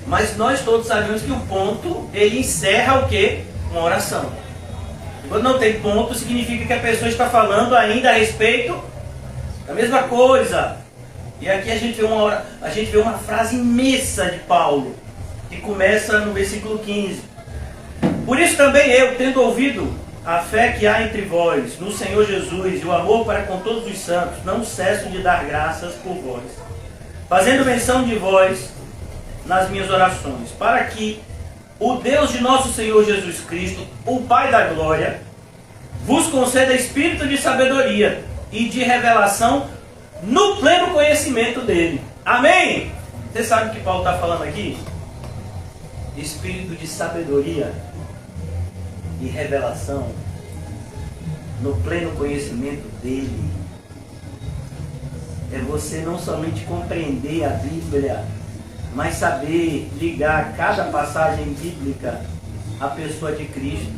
Mas nós todos sabemos que o ponto, ele encerra o quê? Uma oração. Quando não tem ponto, significa que a pessoa está falando ainda a respeito da mesma coisa. E aqui a gente vê uma frase imensa de Paulo, que começa no versículo 15. Por isso também eu, tendo ouvido a fé que há entre vós, no Senhor Jesus, e o amor para com todos os santos, não cesso de dar graças por vós, fazendo menção de vós nas minhas orações, para que o Deus de nosso Senhor Jesus Cristo, o Pai da glória, vos conceda espírito de sabedoria e de revelação no pleno conhecimento dele. Amém? Você sabe o que Paulo está falando aqui? Espírito de sabedoria e revelação no pleno conhecimento dele. É você não somente compreender a Bíblia, mas saber ligar cada passagem bíblica à pessoa de Cristo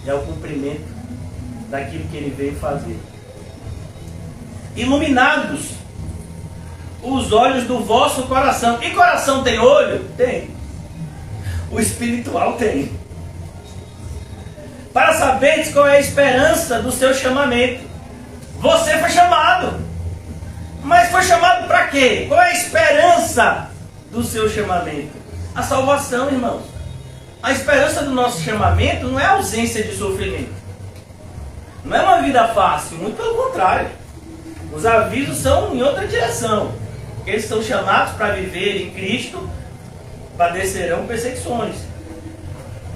e ao cumprimento daquilo que ele veio fazer. Iluminados os olhos do vosso coração. E coração tem olho? Tem. O espiritual tem. Para saberes qual é a esperança do seu chamamento. Você foi chamado. Mas foi chamado para quê? Qual é a esperança do seu chamamento? A salvação, irmãos. A esperança do nosso chamamento não é a ausência de sofrimento. Não é uma vida fácil, muito pelo contrário. Os avisos são em outra direção. Eles são chamados para viver em Cristo, padecerão perseguições.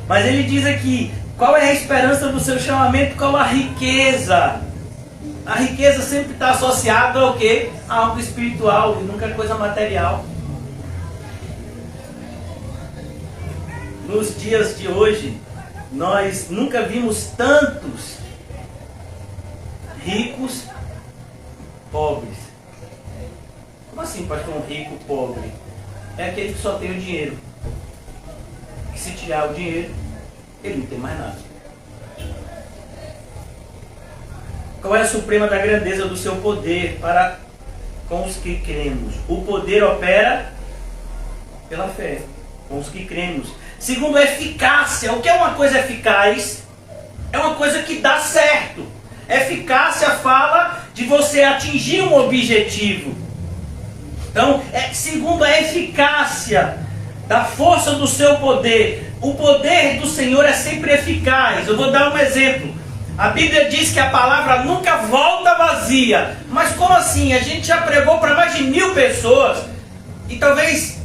Mas ele diz aqui, qual é a esperança do seu chamamento? Qual a riqueza? A riqueza sempre está associada ao quê? A algo espiritual e nunca coisa material. Nos dias de hoje, nós nunca vimos tantos ricos pobres. Como assim, pastor, um rico pobre? É aquele que só tem o dinheiro. Que se tirar o dinheiro, ele não tem mais nada. Qual é a suprema da grandeza do seu poder para com os que cremos? O poder opera pela fé, com os que cremos. Segundo, a eficácia. O que é uma coisa eficaz? É uma coisa que dá certo. Eficácia fala de você atingir um objetivo. Então, segundo a eficácia da força do seu poder. O poder do Senhor é sempre eficaz. Eu vou dar um exemplo. A Bíblia diz que a palavra nunca volta vazia. Mas como assim? A gente já pregou para mais de 1000 pessoas. E talvez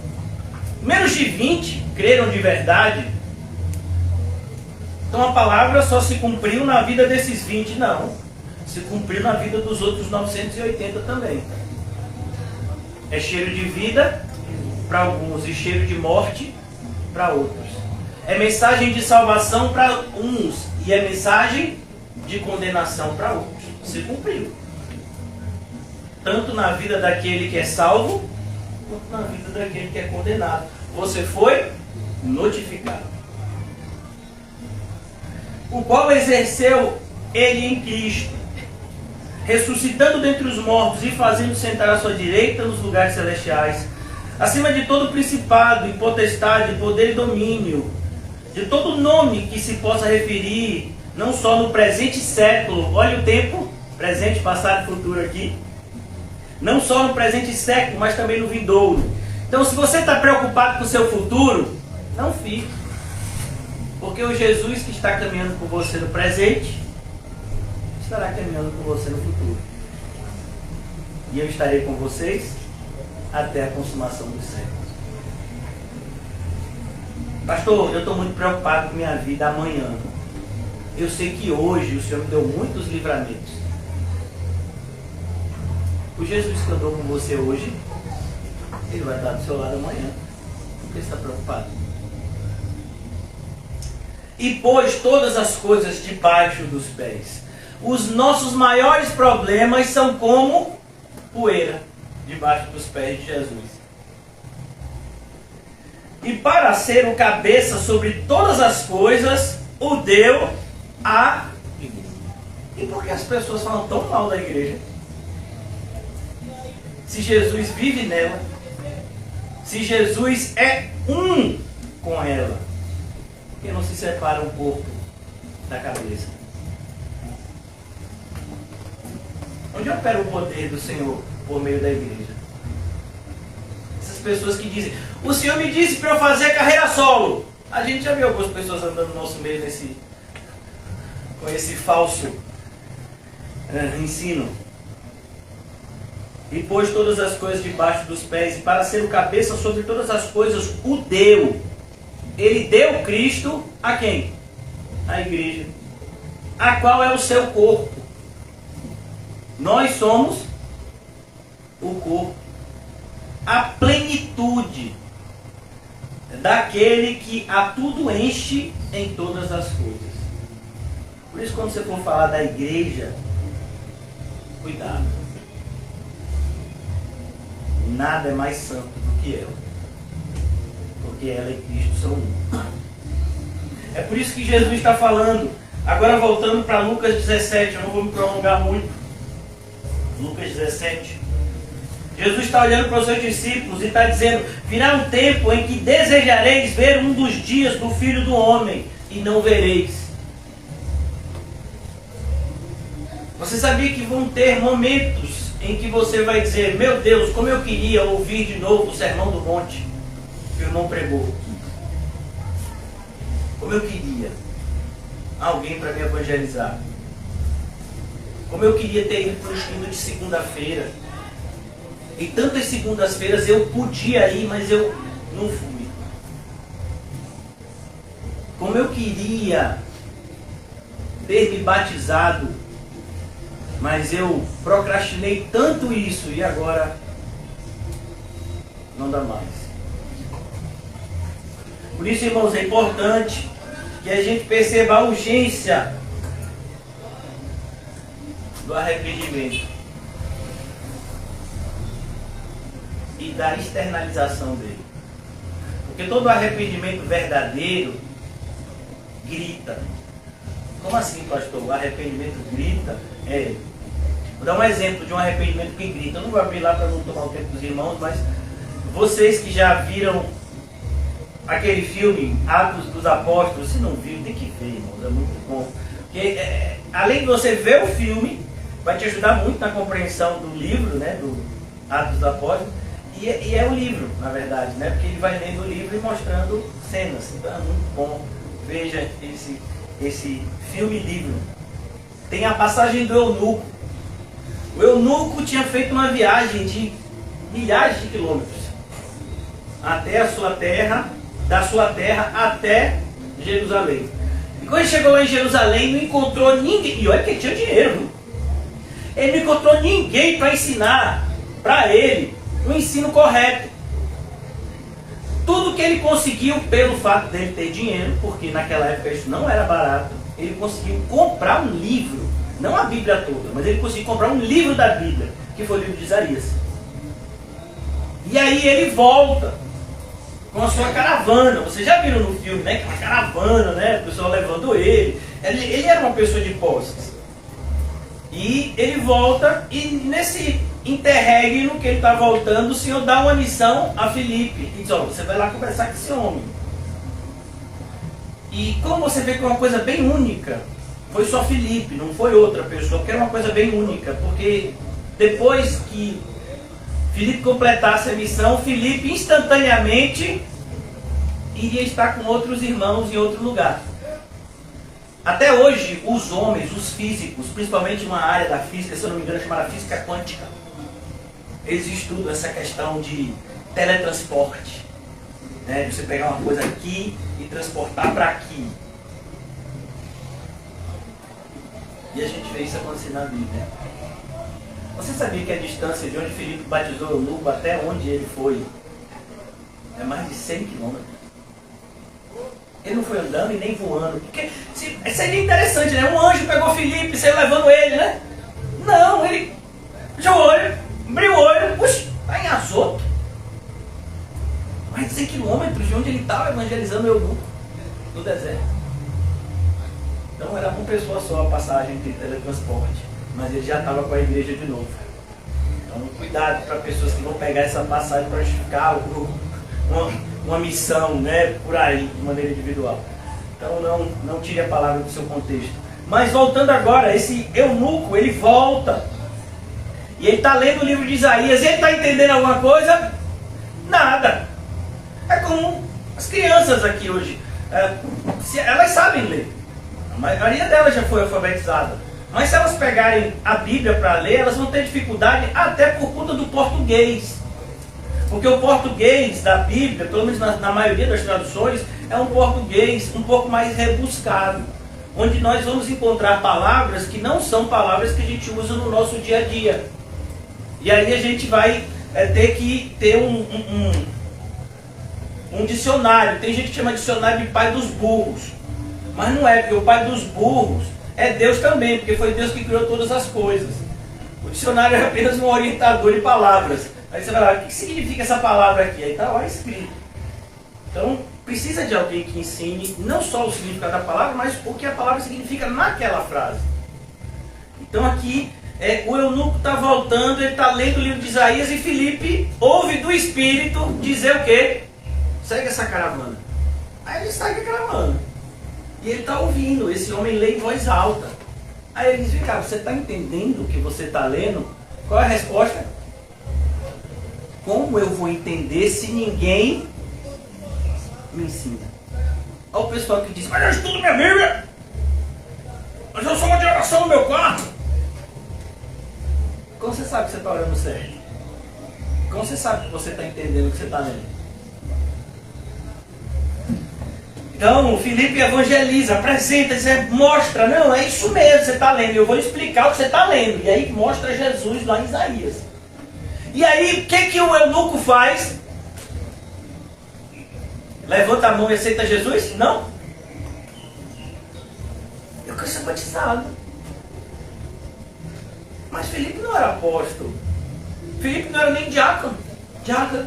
menos de 20 creram de verdade. Então a palavra só se cumpriu na vida desses 20, não. Se cumpriu na vida dos outros 980 também. É cheiro de vida para alguns e cheiro de morte para outros. É mensagem de salvação para uns e é mensagem de condenação para outros. Se cumpriu. Tanto na vida daquele que é salvo, quanto na vida daquele que é condenado. Você foi notificado. O qual exerceu ele em Cristo, ressuscitando dentre os mortos e fazendo sentar à sua direita nos lugares celestiais, acima de todo principado e potestade, poder e domínio, de todo nome que se possa referir, não só no presente século, olha o tempo, presente, passado e futuro aqui, não só no presente século, mas também no vindouro. Então, se você está preocupado com o seu futuro, não fique. Porque o Jesus que está caminhando com você no presente, estará caminhando com você no futuro. E eu estarei com vocês até a consumação dos séculos. Pastor, eu estou muito preocupado com minha vida amanhã. Eu sei que hoje o Senhor me deu muitos livramentos. O Jesus que andou com você hoje, Ele vai estar do seu lado amanhã. Por que você está preocupado? E pôs todas as coisas debaixo dos pés. Os nossos maiores problemas são como poeira debaixo dos pés de Jesus. E para ser o cabeça sobre todas as coisas, o deu a igreja. E por que as pessoas falam tão mal da igreja? Se Jesus vive nela, se Jesus é um com ela, por que não se separa o corpo da cabeça? Onde opera o poder do Senhor por meio da igreja? Essas pessoas que dizem, o Senhor me disse para eu fazer carreira solo. A gente já viu algumas pessoas andando no nosso meio com esse falso ensino. E pôs todas as coisas debaixo dos pés, e para ser o cabeça sobre todas as coisas, o deu. Ele deu Cristo a quem? A igreja. A qual é o seu corpo. Nós somos o corpo. A plenitude daquele que a tudo enche em todas as coisas. Por isso, quando você for falar da igreja, cuidado. Nada é mais santo do que ela. Porque ela e Cristo são um. É por isso que Jesus está falando. Agora voltando para Lucas 17, eu não vou me prolongar muito. Lucas 17. Jesus está olhando para os seus discípulos e está dizendo, virá um tempo em que desejareis ver um dos dias do Filho do Homem e não vereis. Você sabia que vão ter momentos em que você vai dizer, meu Deus, como eu queria ouvir de novo o Sermão do Monte que o irmão pregou. Como eu queria alguém para me evangelizar. Como eu queria ter ido para o estudo de segunda-feira. E tantas segundas-feiras eu podia ir, mas eu não fui. Como eu queria ter me batizado, mas eu procrastinei tanto isso e agora não dá mais. Por isso, irmãos, é importante que a gente perceba a urgência do arrependimento e da externalização dele. Porque todo arrependimento verdadeiro grita. Como assim, pastor? O arrependimento grita? Vou dar um exemplo de um arrependimento que grita. Eu não vou abrir lá para não tomar o tempo dos irmãos, mas vocês que já viram aquele filme Atos dos Apóstolos, se não viu, tem que ver, irmãos, é muito bom. Porque além de você ver o filme, vai te ajudar muito na compreensão do livro, né, do Atos dos Apóstolos. E é um livro, na verdade, né? Porque ele vai lendo o livro e mostrando cenas. Então é muito bom. Veja esse filme-livro. Tem a passagem do eunuco. O eunuco tinha feito uma viagem de milhares de quilômetros até a sua terra, da sua terra até Jerusalém. E quando ele chegou lá em Jerusalém, não encontrou ninguém. E olha que ele tinha dinheiro, viu? Ele não encontrou ninguém para ensinar para ele o ensino correto. Tudo que ele conseguiu, pelo fato dele ter dinheiro, porque naquela época isso não era barato, ele conseguiu comprar um livro, não a Bíblia toda, mas ele conseguiu comprar um livro da Bíblia, que foi o livro de Isaías. E aí ele volta com a sua caravana. Vocês já viram no filme, né? Aquela caravana, né? O pessoal levando ele. Ele era uma pessoa de posses. E ele volta, e nesse interregno que ele está voltando, o Senhor dá uma missão a Filipe. E diz, ó, você vai lá conversar com esse homem. E como você vê que é uma coisa bem única, foi só Filipe, não foi outra pessoa, porque era uma coisa bem única. Porque depois que Filipe completasse a missão, Filipe instantaneamente iria estar com outros irmãos em outro lugar. Até hoje, os homens, os físicos, principalmente uma área da física, se eu não me engano, chamada física quântica, eles estudam essa questão de teletransporte, né? De você pegar uma coisa aqui e transportar para aqui. E a gente vê isso acontecer na Bíblia. Você sabia que a distância de onde Filipe batizou o eunuco até onde ele foi É mais de 100 quilômetros. Ele não foi andando e nem voando. Porque seria interessante, né? Um anjo pegou Filipe, saiu levando ele, né? Não, ele fechou o olho, abriu o olho, puxa, está em Azoto. Mais de 100 quilômetros de onde ele estava evangelizando o eunuco, no deserto. Então era uma pessoa só a passagem de teletransporte, mas ele já estava com a igreja de novo. Então cuidado para pessoas que vão pegar essa passagem para justificar uma missão, né, por aí, de maneira individual. Então não tire a palavra do seu contexto. Mas voltando agora, esse eunuco, ele volta. E ele está lendo o livro de Isaías. E ele está entendendo alguma coisa? Nada. É como as crianças aqui hoje. Elas sabem ler. A maioria delas já foi alfabetizada. Mas se elas pegarem a Bíblia para ler, elas vão ter dificuldade até por conta do português. Porque o português da Bíblia, pelo menos na maioria das traduções, é um português um pouco mais rebuscado. Onde nós vamos encontrar palavras que não são palavras que a gente usa no nosso dia a dia. E aí a gente vai ter que ter um dicionário. Tem gente que chama de dicionário de pai dos burros. Mas não é, porque o pai dos burros é Deus também, porque foi Deus que criou todas as coisas. O dicionário é apenas um orientador de palavras. Aí você vai lá, o que significa essa palavra aqui? Aí está lá escrito. Então, precisa de alguém que ensine não só o significado da palavra, mas o que a palavra significa naquela frase. Então aqui, o eunuco está voltando, ele está lendo o livro de Isaías e Filipe ouve do Espírito dizer o quê? Segue essa caravana. Aí ele segue a caravana. E ele está ouvindo, esse homem lê em voz alta. Aí ele diz, vem cá, você está entendendo o que você está lendo? Qual é a resposta? Como eu vou entender se ninguém me ensina? Olha o pessoal que diz, mas eu estudo minha Bíblia, mas eu sou uma de oração no meu quarto. Como você sabe que você está orando certo? Como você sabe que você está entendendo o que você está lendo? Então, o Filipe evangeliza, apresenta, mostra, não, é isso mesmo que você está lendo, eu vou explicar o que você está lendo. E aí mostra Jesus lá em Isaías. E aí, o que o eunuco faz? Levanta a mão e aceita Jesus? Não. Eu quero ser batizado. Mas Filipe não era apóstolo. Filipe não era nem diácono. Diácono.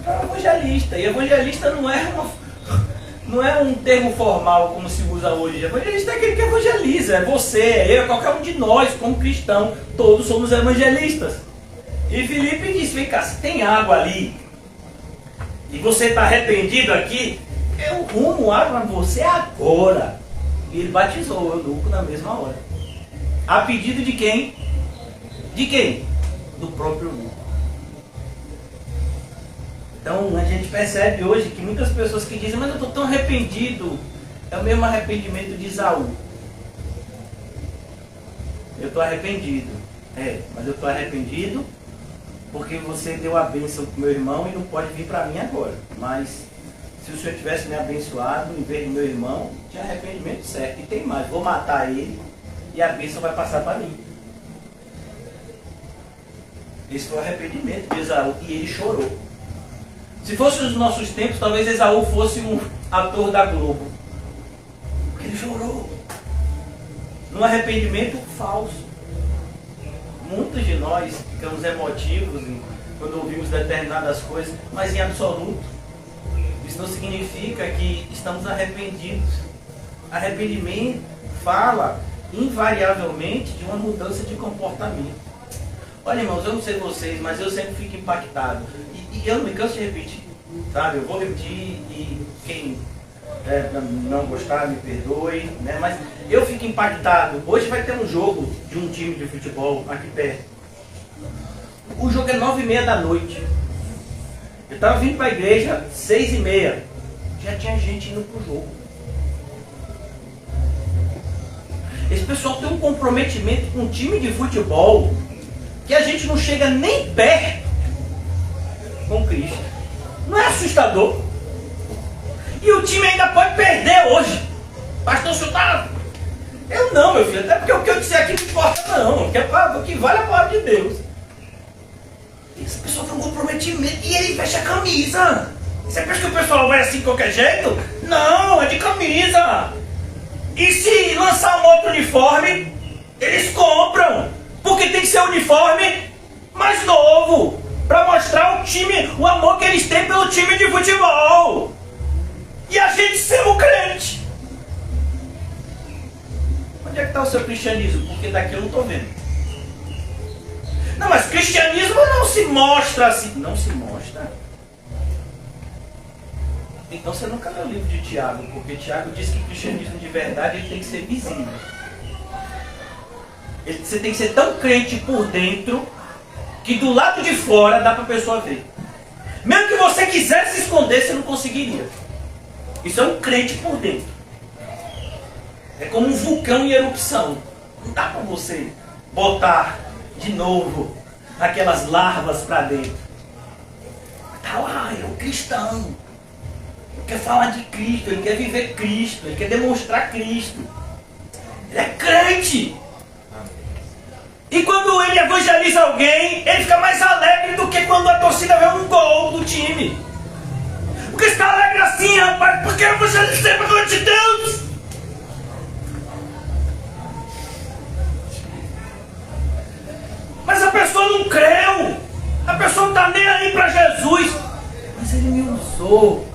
Era evangelista. E evangelista não é um termo formal como se usa hoje. Evangelista é aquele que evangeliza. É você, é eu, é qualquer um de nós, como cristão. Todos somos evangelistas. E Filipe disse, vem cá, se tem água ali e você está arrependido aqui, eu rumo água a você agora. E ele batizou o eunuco na mesma hora. A pedido de quem? De quem? Do próprio eunuco. Então a gente percebe hoje que muitas pessoas que dizem, mas eu estou tão arrependido, é o mesmo arrependimento de Esaú. Eu estou arrependido. Mas eu estou arrependido porque você deu a bênção para o meu irmão e não pode vir para mim agora. Mas se o Senhor tivesse me abençoado em vez do meu irmão, tinha arrependimento certo. E tem mais, vou matar ele e a bênção vai passar para mim. Esse foi o arrependimento de Esaú e ele chorou. Se fosse nos nossos tempos, talvez Esaú fosse um ator da Globo. Porque ele chorou. Num arrependimento falso. Muitos de nós ficamos emotivos quando ouvimos determinadas coisas, mas em absoluto, isso não significa que estamos arrependidos. Arrependimento fala invariavelmente de uma mudança de comportamento. Olha, irmãos, eu não sei vocês, mas eu sempre fico impactado. E eu não me canso de repetir, sabe? Eu vou repetir e quem não gostar, me perdoe, né? Mas eu fico impactado. Hoje vai ter um jogo de um time de futebol aqui perto. O jogo é 9h30 da noite. Eu estava vindo para a igreja 6h30. Já tinha gente indo para o jogo. Esse pessoal tem um comprometimento com um time de futebol que a gente não chega nem perto com Cristo. Não é assustador? E o time ainda pode perder hoje. Pastor, o senhor tá... Eu não, meu filho. Até porque o que eu disser aqui não importa não. O que vale é a palavra de Deus. E essa pessoa tem um comprometimento comprometimento. E ele fecha a camisa. Você pensa que o pessoal vai assim de qualquer jeito? Não, é de camisa. E se lançar um outro uniforme, eles compram. Porque tem que ser um uniforme mais novo. Para mostrar o time, o amor que eles têm pelo time de futebol. E a gente sendo crente. Onde é que está o seu cristianismo? Porque daqui eu não estou vendo. Não, mas cristianismo não se mostra assim. Não se mostra. Então você nunca leu o livro de Tiago, porque Tiago diz que o cristianismo de verdade ele tem que ser visível. Você tem que ser tão crente por dentro que do lado de fora dá para a pessoa ver. Mesmo que você quisesse se esconder, você não conseguiria. Isso é um crente por dentro. É como um vulcão em erupção. Não dá para você botar de novo aquelas larvas para dentro. Está lá, é um cristão. Ele quer falar de Cristo, ele quer viver Cristo, ele quer demonstrar Cristo. Ele é crente. E quando ele evangeliza alguém, ele fica mais alegre do que quando a torcida vê um gol do time. Porque está alegre assim, rapaz, porque eu evangelizei para a glória de Deus. Mas a pessoa não creu. A pessoa não está nem aí para Jesus. Mas ele me usou.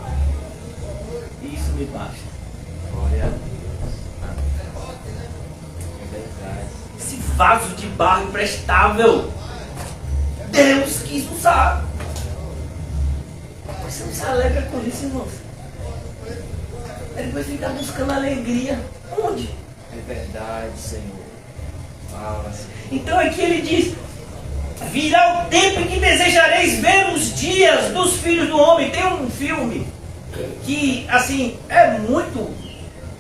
Isso me basta. Glória a Deus. É verdade. Esse vaso de barro imprestável, Deus quis usar. Você não se alegra com isso, irmãos? Ele vai ficar buscando alegria. Onde? É verdade, Senhor. Fala, Senhor. Então aqui ele diz: virá o tempo em que desejareis ver os dias dos filhos do homem. Tem um filme que, assim, é muito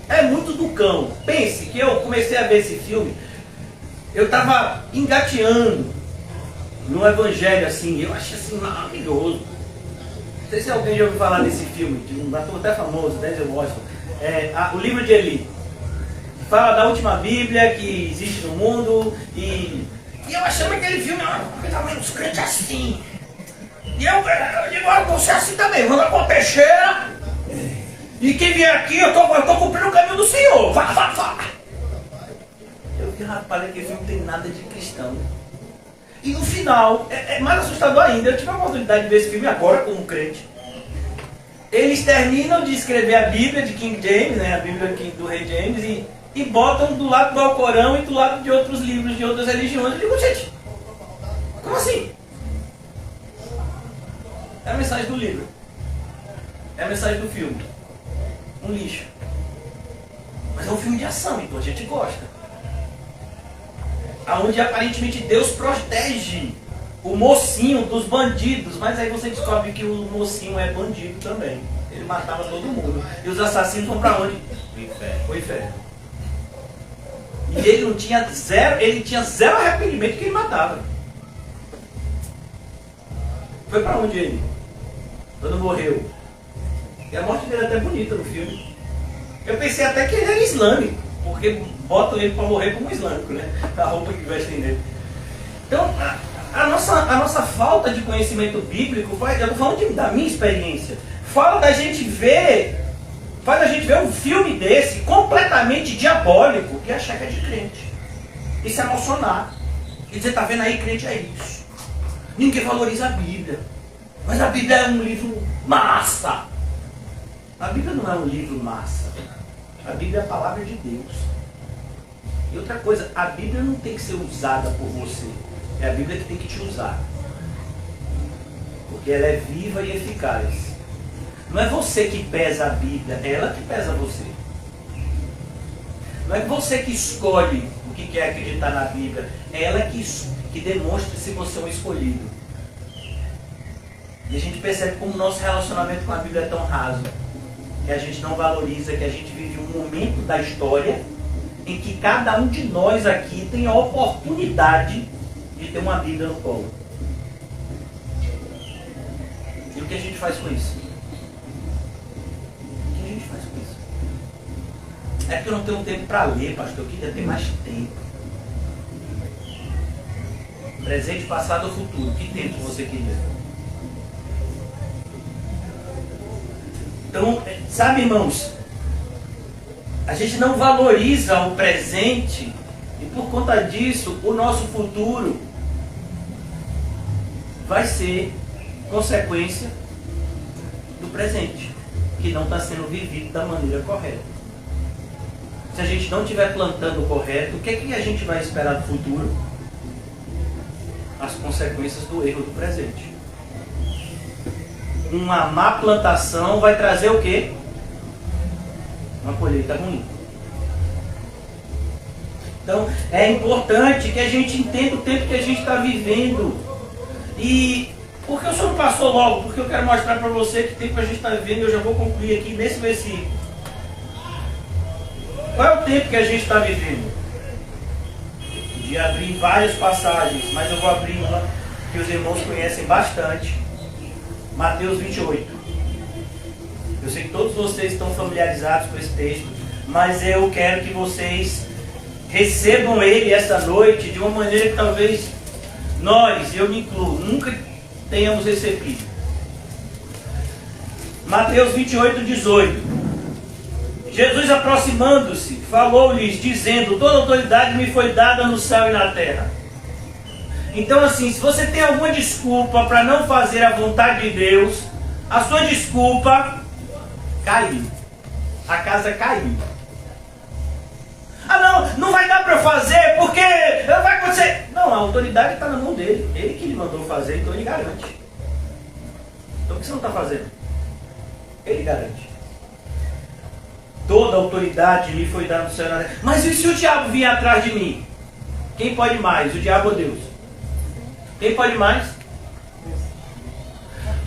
do cão. Pense que eu comecei a ver esse filme, eu estava engateando no evangelho, assim, eu achei assim maravilhoso. Não sei se alguém já ouviu falar desse filme, de um ator até famoso, Denzel Washington, o livro de Eli. Fala da última Bíblia que existe no mundo, e eu achava aquele filme, também uns crentes assim. E eu digo, eu vou ser assim também, vou lá com a peixeira, e quem vier aqui, eu tô cumprindo o caminho do Senhor, vá. Eu vi, rapaz, aquele filme não tem nada de cristão. E no final, é mais assustador ainda, eu tive a oportunidade de ver esse filme agora como crente. Eles terminam de escrever a Bíblia de King James, né, a Bíblia do Rei James, e botam do lado do Alcorão e do lado de outros livros de outras religiões. Eu digo, gente, como assim? É a mensagem do livro. É a mensagem do filme. Um lixo. Mas é um filme de ação, então a gente gosta. Onde aparentemente Deus protege o mocinho dos bandidos, mas aí você descobre que o mocinho é bandido também. Ele matava todo mundo. E os assassinos vão para onde? O inferno. E ele tinha zero arrependimento que ele matava. Foi para onde ele? Quando morreu. E a morte dele é até bonita no filme. Eu pensei até que ele era islâmico, porque botam ele para morrer como islâmico, né? A roupa que vestem nele. Então, a nossa falta de conhecimento bíblico, eu estou falando da minha experiência, faz a gente ver um filme desse completamente diabólico e achar que é de crente. E se emocionar. E dizer, tá vendo aí, crente é isso. Ninguém valoriza a Bíblia. Mas a Bíblia é um livro massa. A Bíblia não é um livro massa. A Bíblia é a palavra de Deus. E outra coisa, a Bíblia não tem que ser usada por você. É a Bíblia que tem que te usar. Porque ela é viva e eficaz. Não é você que pesa a Bíblia, é ela que pesa você. Não é você que escolhe o que quer acreditar na Bíblia, é ela que demonstra se você é um escolhido. E a gente percebe como o nosso relacionamento com a Bíblia é tão raso, que a gente não valoriza, que a gente vive um momento da história em que cada um de nós aqui tem a oportunidade de ter uma Bíblia no colo. E o que a gente faz com isso? É porque eu não tenho tempo para ler, pastor. Eu queria ter mais tempo. Presente, passado ou futuro. Que tempo você queria? Então, sabe, irmãos, a gente não valoriza o presente e por conta disso o nosso futuro vai ser consequência do presente, que não está sendo vivido da maneira correta. Se a gente não estiver plantando o correto, o que é que a gente vai esperar do futuro? As consequências do erro do presente. Uma má plantação vai trazer o quê? Uma colheita ruim. Então, é importante que a gente entenda o tempo que a gente está vivendo. E por que o senhor não passou logo? Porque eu quero mostrar para você que tempo a gente está vivendo. Eu já vou concluir aqui nesse versículo. Qual é o tempo que a gente está vivendo? De abrir várias passagens, mas eu vou abrir uma que os irmãos conhecem bastante. Mateus 28. Eu sei que todos vocês estão familiarizados com esse texto, mas eu quero que vocês recebam ele essa noite de uma maneira que talvez nós, eu me incluo, nunca tenhamos recebido. Mateus 28, 18. Jesus, aproximando-se, falou-lhes, dizendo: toda autoridade me foi dada no céu e na terra. Então, assim, se você tem alguma desculpa para não fazer a vontade de Deus, a sua desculpa caiu. A casa caiu. Ah, não vai dar para fazer porque vai acontecer. Não, a autoridade está na mão dele. Ele que lhe mandou fazer, então ele garante. Então, o que você não está fazendo? Ele garante. Toda autoridade me foi dada no céu e na terra. Mas e se o diabo vier atrás de mim? Quem pode mais, o diabo ou Deus? Quem pode mais?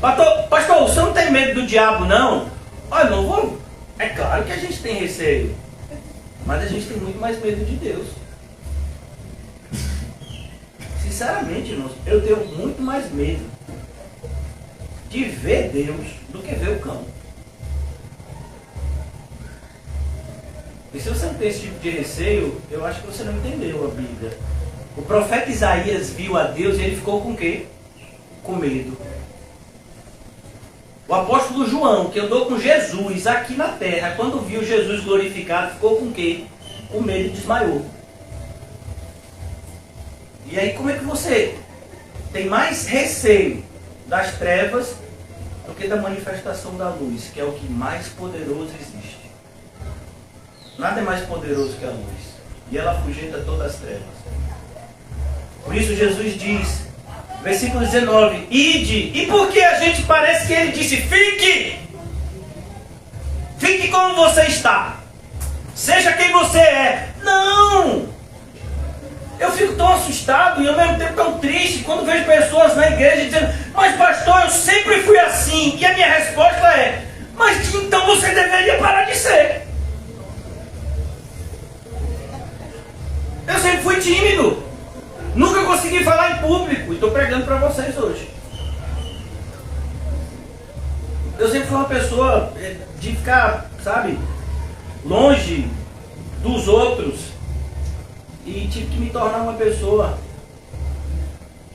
Pastor, você não tem medo do diabo, não? Olha, não vou. É claro que a gente tem receio. Mas a gente tem muito mais medo de Deus. Sinceramente, irmãos, eu tenho muito mais medo de ver Deus do que ver o cão. E se você não tem esse tipo de receio, eu acho que você não entendeu a Bíblia. O profeta Isaías viu a Deus e ele ficou com o quê? Com medo. O apóstolo João, que andou com Jesus aqui na terra, quando viu Jesus glorificado, ficou com o quê? Com medo e desmaiou. E aí como é que você tem mais receio das trevas do que da manifestação da luz, que é o que mais poderoso existe? Nada é mais poderoso que a luz. E ela afugenta todas as trevas. Por isso Jesus diz, versículo 19, ide. E por que a gente parece que ele disse, fique? Fique como você está. Seja quem você é. Não! Eu fico tão assustado e ao mesmo tempo tão triste quando vejo pessoas na igreja dizendo, mas pastor, eu sempre fui assim. E a minha resposta é, mas então você deveria parar de ser. Eu sempre fui tímido. Nunca consegui falar em público. E estou pregando para vocês hoje. Eu sempre fui uma pessoa de ficar, sabe, longe dos outros. E tive que me tornar uma pessoa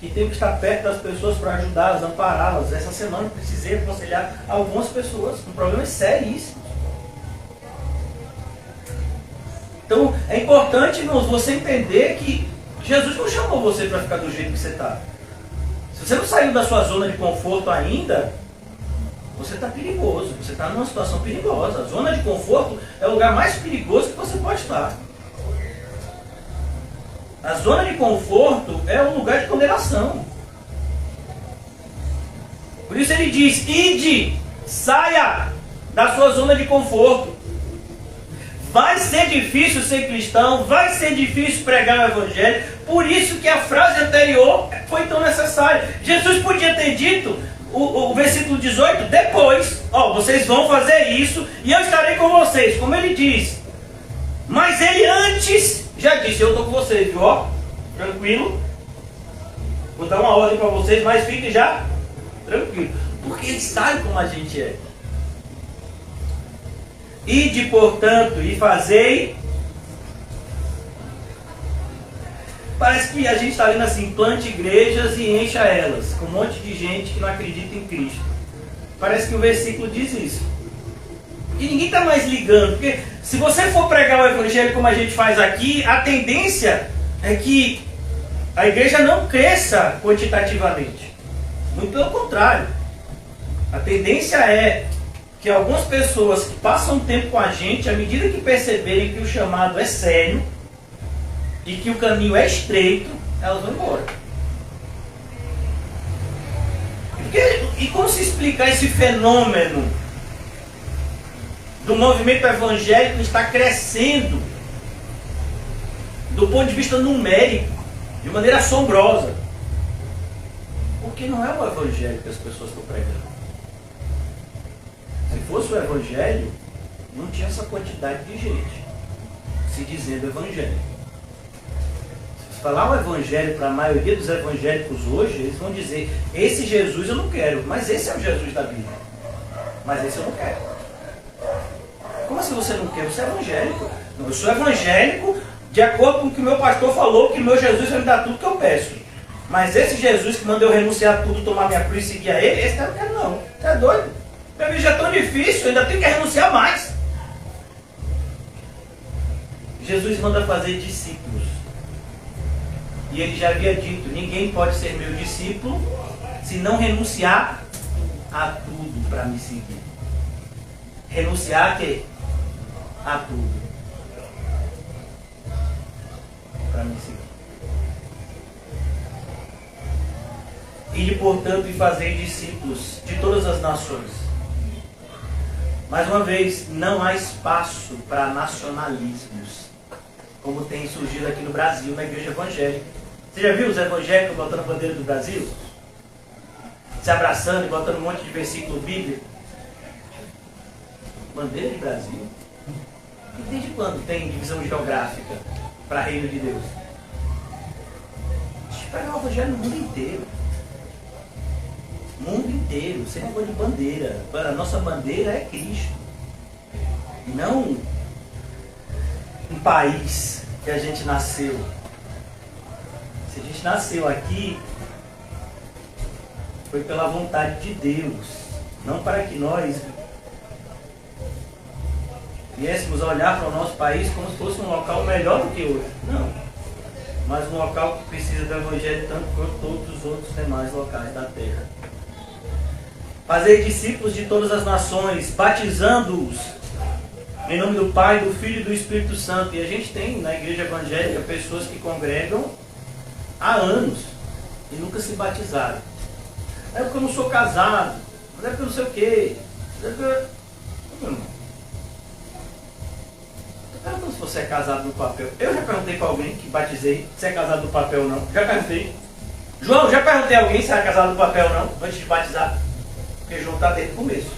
que tem que estar perto das pessoas para ajudá-las, ampará-las. Essa semana precisei aconselhar algumas pessoas com problemas seríssimos. Então é importante, irmãos, você entender que Jesus não chamou você para ficar do jeito que você está. Se você não saiu da sua zona de conforto ainda, você está perigoso, você está numa situação perigosa. A zona de conforto é o lugar mais perigoso que você pode estar. A zona de conforto é um lugar de condenação. Por isso ele diz, ide, saia da sua zona de conforto. Vai ser difícil ser cristão, vai ser difícil pregar o evangelho. Por isso que a frase anterior foi tão necessária. Jesus podia ter dito, o versículo 18, depois, vocês vão fazer isso e eu estarei com vocês, como ele diz. Mas ele antes já disse, eu estou com vocês, viu? Tranquilo. Vou dar uma ordem para vocês, mas fiquem já tranquilo. Porque ele sabe como a gente é. Ide, portanto, e fazei. Parece que a gente está lendo assim, plante igrejas e encha elas, com um monte de gente que não acredita em Cristo. Parece que o versículo diz isso. E ninguém está mais ligando. Porque se você for pregar o evangelho como a gente faz aqui, a tendência é que a igreja não cresça quantitativamente. Muito pelo contrário. A tendência é que algumas pessoas que passam tempo com a gente, à medida que perceberem que o chamado é sério e que o caminho é estreito, elas vão embora. E como se explicar esse fenômeno do movimento evangélico que está crescendo do ponto de vista numérico, de maneira assombrosa? Porque não é o evangelho que as pessoas estão pregando. Se fosse o evangelho, não tinha essa quantidade de gente se dizendo evangelho. Se falar o evangelho para a maioria dos evangélicos hoje, eles vão dizer: esse Jesus eu não quero, mas esse é o Jesus da Bíblia. Mas esse eu não quero. Como assim você não quer? Você é evangélico. Não, eu sou evangélico de acordo com o que o meu pastor falou, que meu Jesus vai me dar tudo que eu peço. Mas esse Jesus que mandou eu renunciar a tudo, tomar minha cruz e seguir a ele, esse eu não quero não. Você é doido? Minha vida já é tão difícil, eu ainda tenho que renunciar mais. Jesus manda fazer discípulos. E ele já havia dito: ninguém pode ser meu discípulo se não renunciar a tudo para me seguir. Renunciar a quê? A tudo para me seguir. Ide, portanto, e fazei discípulos de todas as nações. Mais uma vez, não há espaço para nacionalismos, como tem surgido aqui no Brasil, na igreja evangélica. Você já viu os evangélicos botando a bandeira do Brasil? Se abraçando e botando um monte de versículo bíblico. Bandeira de Brasil? E desde quando tem divisão geográfica para reino de Deus? Deixa eu pegar o evangelho no mundo inteiro. Mundo inteiro, sem negócio de bandeira. A nossa bandeira é Cristo. E não um país que a gente nasceu. Se a gente nasceu aqui, foi pela vontade de Deus. Não para que nós viéssemos a olhar para o nosso país como se fosse um local melhor do que outro. Não. Mas um local que precisa do evangelho tanto quanto todos os outros demais locais da terra. Fazei discípulos de todas as nações, batizando-os em nome do Pai, do Filho e do Espírito Santo. E a gente tem na igreja evangélica pessoas que congregam há anos e nunca se batizaram. É porque eu não sou casado, mas é porque eu não sei o quê. É porque... Perguntando se você é casado no papel. Eu já perguntei para alguém que batizei se é casado no papel ou não. Já perguntei. João, já perguntei a alguém se era casado no papel ou não, antes de batizar. Porque João está desde o começo.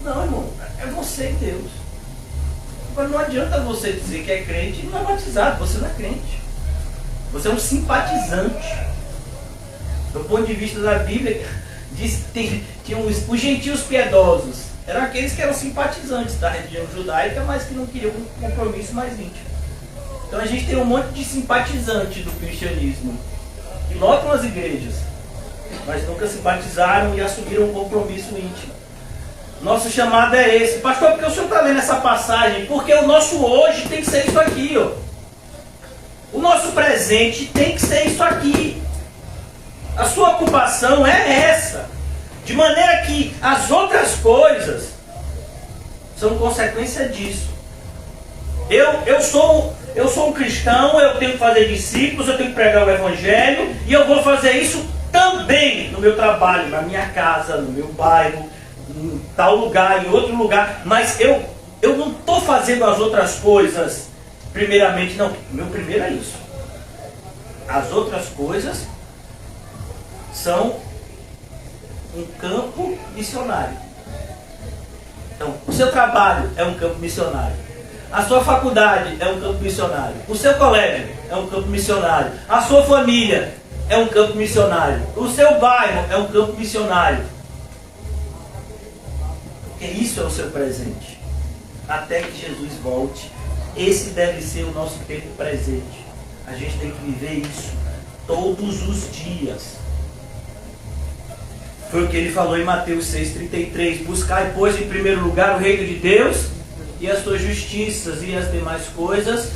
Não, irmão, é você e Deus. Agora não adianta você dizer que é crente e não é batizado. Você não é crente. Você é um simpatizante. Do ponto de vista da Bíblia, tinham os gentios piedosos. Eram aqueles que eram simpatizantes da religião judaica, mas que não queriam um compromisso mais íntimo. Então a gente tem um monte de simpatizantes do cristianismo que lotam as igrejas, mas nunca se batizaram e assumiram um compromisso íntimo. Nosso chamado é esse. Pastor, por que o senhor está lendo essa passagem? Porque o nosso hoje tem que ser isso aqui, ó. O nosso presente tem que ser isso aqui. A sua ocupação é essa. De maneira que as outras coisas são consequência disso. Eu sou um cristão, eu tenho que fazer discípulos, eu tenho que pregar o evangelho, e eu vou fazer isso também no meu trabalho, na minha casa, no meu bairro, em tal lugar, em outro lugar. Mas eu não estou fazendo as outras coisas primeiramente, não. O meu primeiro é isso. As outras coisas são um campo missionário. Então, o seu trabalho é um campo missionário. A sua faculdade é um campo missionário. O seu colégio é um campo missionário. A sua família é um campo missionário. O seu bairro é um campo missionário. Porque isso é o seu presente. Até que Jesus volte. Esse deve ser o nosso tempo presente. A gente tem que viver isso todos os dias. Foi o que ele falou em Mateus 6,33. Buscai, pois, em primeiro lugar o reino de Deus e as suas justiças, e as demais coisas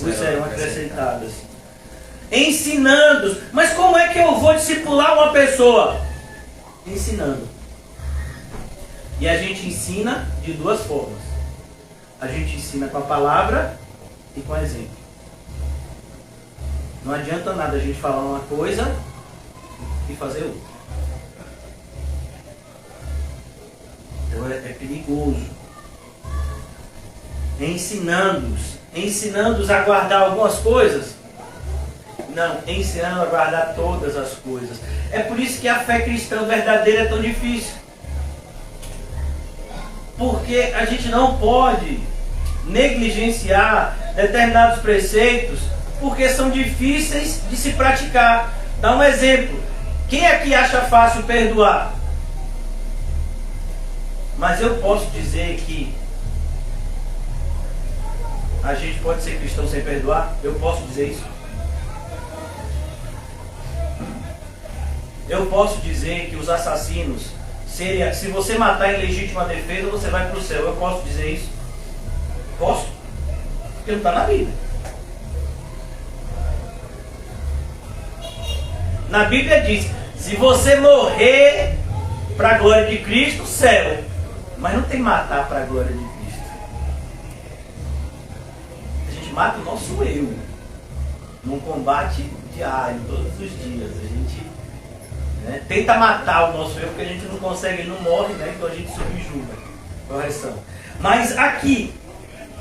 vos serão acrescentadas. Ensinando. Mas como é que eu vou discipular uma pessoa? Ensinando. E a gente ensina de duas formas. A gente ensina com a palavra e com exemplo. Não adianta nada a gente falar uma coisa e fazer outra. Então é perigoso. Ensinando-os a guardar algumas coisas? Não, ensinando a guardar todas as coisas. É por isso que a fé cristã verdadeira é tão difícil. Porque a gente não pode negligenciar determinados preceitos, porque são difíceis de se praticar. Dá um exemplo. Quem aqui acha fácil perdoar? Mas eu posso dizer que a gente pode ser cristão sem perdoar? Eu posso dizer isso? Eu posso dizer que os assassinos, se você matar em legítima defesa, você vai para o céu. Eu posso dizer isso? Posso? Porque não está na Bíblia. Na Bíblia diz, se você morrer para a glória de Cristo, céu. Mas não tem matar para a glória de Cristo. A gente mata o nosso eu. Num combate diário, todos os dias. A gente tenta matar o nosso eu, porque a gente não consegue, ele não morre, né? Então a gente subjuga. Correção. Mas aqui,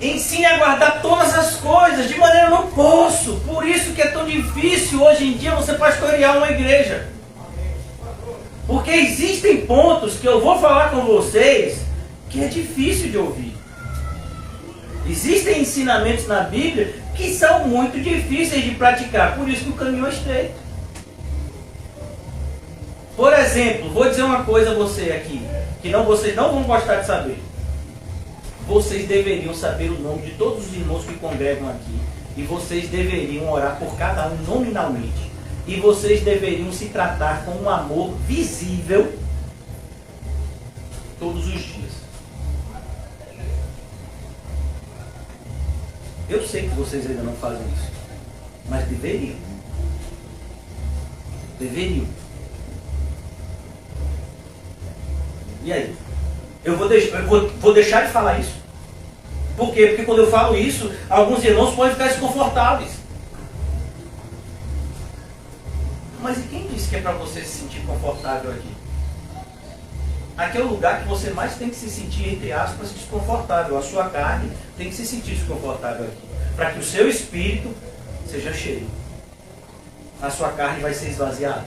ensine a guardar todas as coisas, de maneira eu não posso. Por isso que é tão difícil hoje em dia você pastorear uma igreja. Porque existem pontos que eu vou falar com vocês que é difícil de ouvir. Existem ensinamentos na Bíblia que são muito difíceis de praticar. Por isso que o caminho é estreito. Por exemplo, vou dizer uma coisa a você aqui, que vocês não vão gostar de saber. Vocês deveriam saber o nome de todos os irmãos que congregam aqui. E vocês deveriam orar por cada um nominalmente. E vocês deveriam se tratar com um amor visível todos os dias. Eu sei que vocês ainda não fazem isso. Mas deveriam. Deveriam. E aí? Eu vou deixar de falar isso. Por quê? Porque quando eu falo isso, alguns irmãos podem ficar desconfortáveis. Mas e quem disse que é para você se sentir confortável aqui? Aqui é o lugar que você mais tem que se sentir, entre aspas, desconfortável. A sua carne tem que se sentir desconfortável aqui. Para que o seu espírito seja cheio. A sua carne vai ser esvaziada.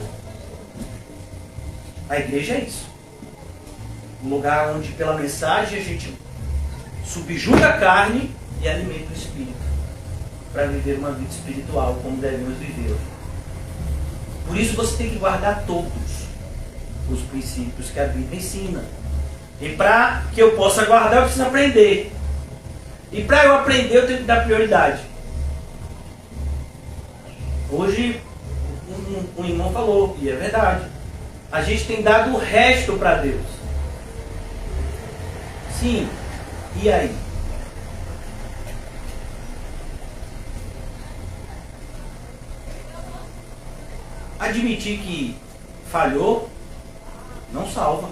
A igreja é isso. Um lugar onde pela mensagem a gente subjuga a carne e alimenta o espírito. Para viver uma vida espiritual como devemos viver. Por isso você tem que guardar todos os princípios que a Bíblia ensina. E para que eu possa guardar, eu preciso aprender. E para eu aprender, eu tenho que dar prioridade. Hoje, um irmão falou, e é verdade. A gente tem dado o resto para Deus. Sim. E aí? Admitir que falhou não salva.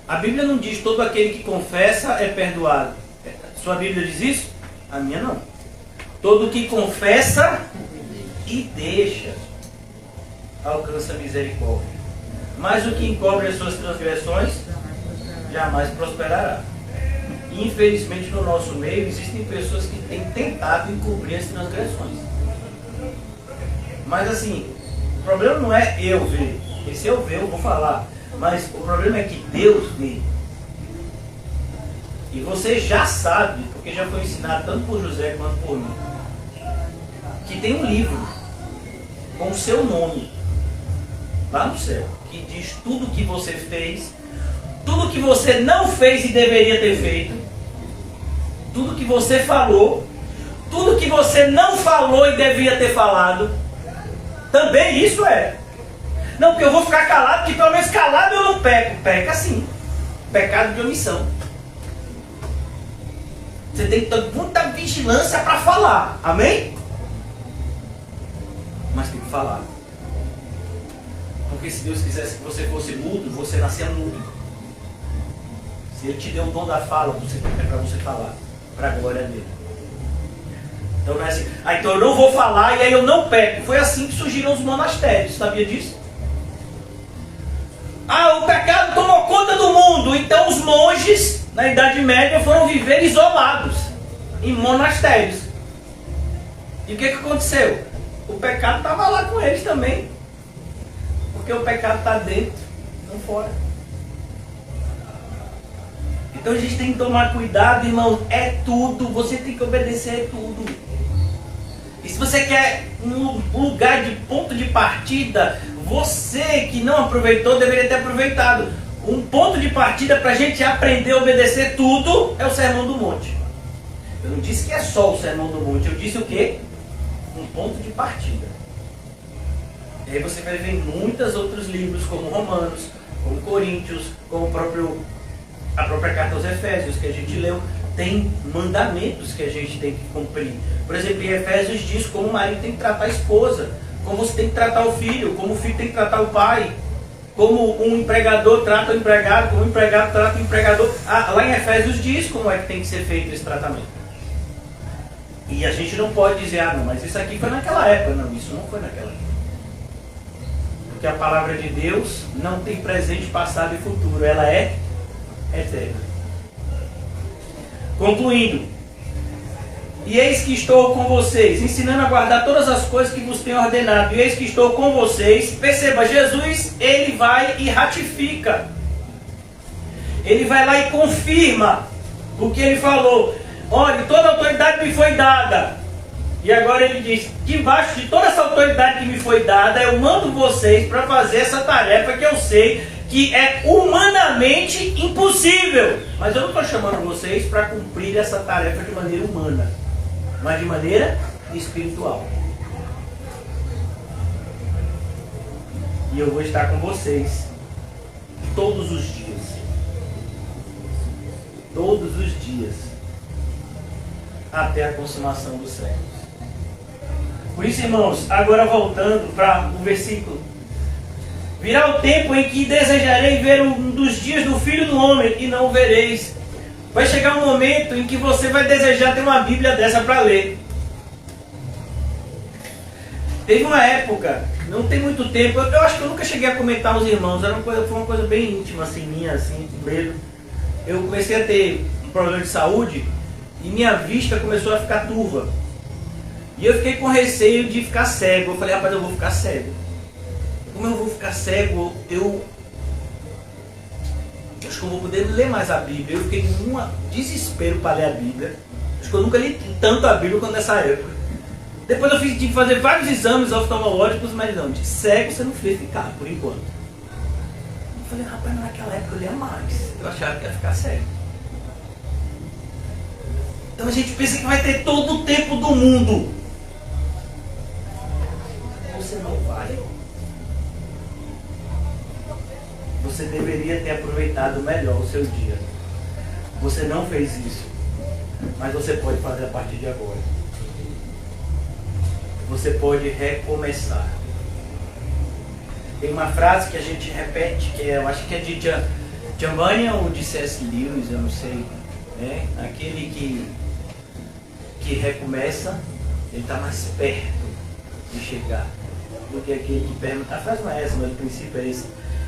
A Bíblia não diz todo aquele que confessa é perdoado. Sua Bíblia diz isso? A minha não. Todo que confessa e deixa alcança a misericórdia. Mas o que encobre as suas transgressões jamais prosperará. E infelizmente no nosso meio existem pessoas que têm tentado encobrir as transgressões. Mas assim, o problema não é eu ver. Porque se eu ver, eu vou falar. Mas o problema é que Deus vê. E você já sabe, porque já foi ensinado tanto por José quanto por mim, que tem um livro com o seu nome lá no céu, que diz tudo o que você fez, tudo que você não fez e deveria ter feito, tudo que você falou, tudo que você não falou e devia ter falado. Também isso é. Não, porque eu vou ficar calado, porque pelo menos calado eu não peco. Peca sim. Pecado de omissão. Você tem que ter muita vigilância para falar. Amém? Mas tem que falar. Porque se Deus quisesse que você fosse mudo, você nascia mudo. Se Ele te deu o dom da fala, é para você falar. Para a glória dele. Então não é assim. Então eu não vou falar e aí eu não peco. Foi assim que surgiram os monastérios. Sabia disso? O pecado tomou conta do mundo. Então os monges, na Idade Média, foram viver isolados. Em monastérios. E o que aconteceu? O pecado estava lá com eles também. Porque o pecado está dentro, não fora. Então a gente tem que tomar cuidado, irmãos. É tudo. Você tem que obedecer tudo. E se você quer um lugar de ponto de partida, você que não aproveitou, deveria ter aproveitado. Um ponto de partida para a gente aprender a obedecer tudo é o Sermão do Monte. Eu não disse que é só o Sermão do Monte. Eu disse o quê? Um ponto de partida. E aí você vai ver em muitos outros livros, como Romanos, como Coríntios, como a própria carta aos Efésios, que a gente leu, tem mandamentos que a gente tem que cumprir. Por exemplo, em Efésios diz como o marido tem que tratar a esposa, como você tem que tratar o filho, como o filho tem que tratar o pai, como um empregador trata o empregado, como o empregado trata o empregador. Lá em Efésios diz como é que tem que ser feito esse tratamento. E a gente não pode dizer, não, mas isso aqui foi naquela época. Não, isso não foi naquela época. Porque a palavra de Deus não tem presente, passado e futuro. Ela é eterna. Concluindo. E eis que estou com vocês, ensinando a guardar todas as coisas que vos tenho ordenado. E eis que estou com vocês. Perceba, Jesus, ele vai e ratifica. Ele vai lá e confirma o que ele falou. Olha, toda a autoridade me foi dada. E agora ele diz, debaixo de toda essa autoridade que me foi dada, eu mando vocês para fazer essa tarefa que eu sei que é humanamente impossível. Mas eu não estou chamando vocês para cumprir essa tarefa de maneira humana, mas de maneira espiritual. E eu vou estar com vocês todos os dias. Todos os dias. Até a consumação dos séculos. Por isso, irmãos, agora voltando para o versículo. Virá o tempo em que desejarei ver um dos dias do Filho do Homem e não o vereis. Vai chegar um momento em que você vai desejar ter uma Bíblia dessa para ler. Teve uma época, não tem muito tempo, eu acho que eu nunca cheguei a comentar aos irmãos, foi uma coisa bem íntima, assim, minha, assim, medo. Eu comecei a ter um problema de saúde e minha vista começou a ficar turva. E eu fiquei com receio de ficar cego. Eu falei, rapaz, eu vou ficar cego. Como eu vou ficar cego, eu acho que eu vou poder ler mais a Bíblia. Eu fiquei com um desespero para ler a Bíblia. Acho que eu nunca li tanto a Bíblia quanto nessa época. Depois eu tive que fazer vários exames oftalmológicos, mas não, de cego você não fez ficar, por enquanto. Eu falei, rapaz, naquela época eu lia mais. Eu achava que ia ficar cego. Então a gente pensa que vai ter todo o tempo do mundo. Você não vai. Você deveria ter aproveitado melhor o seu dia. Você não fez isso. Mas você pode fazer a partir de agora. Você pode recomeçar. Tem uma frase que a gente repete, que eu acho que é de John Bunyan ou de C.S. Lewis, eu não sei. Né? Aquele que recomeça, ele está mais perto de chegar do que aquele que pergunta. A frase não é essa, mas o princípio é esse.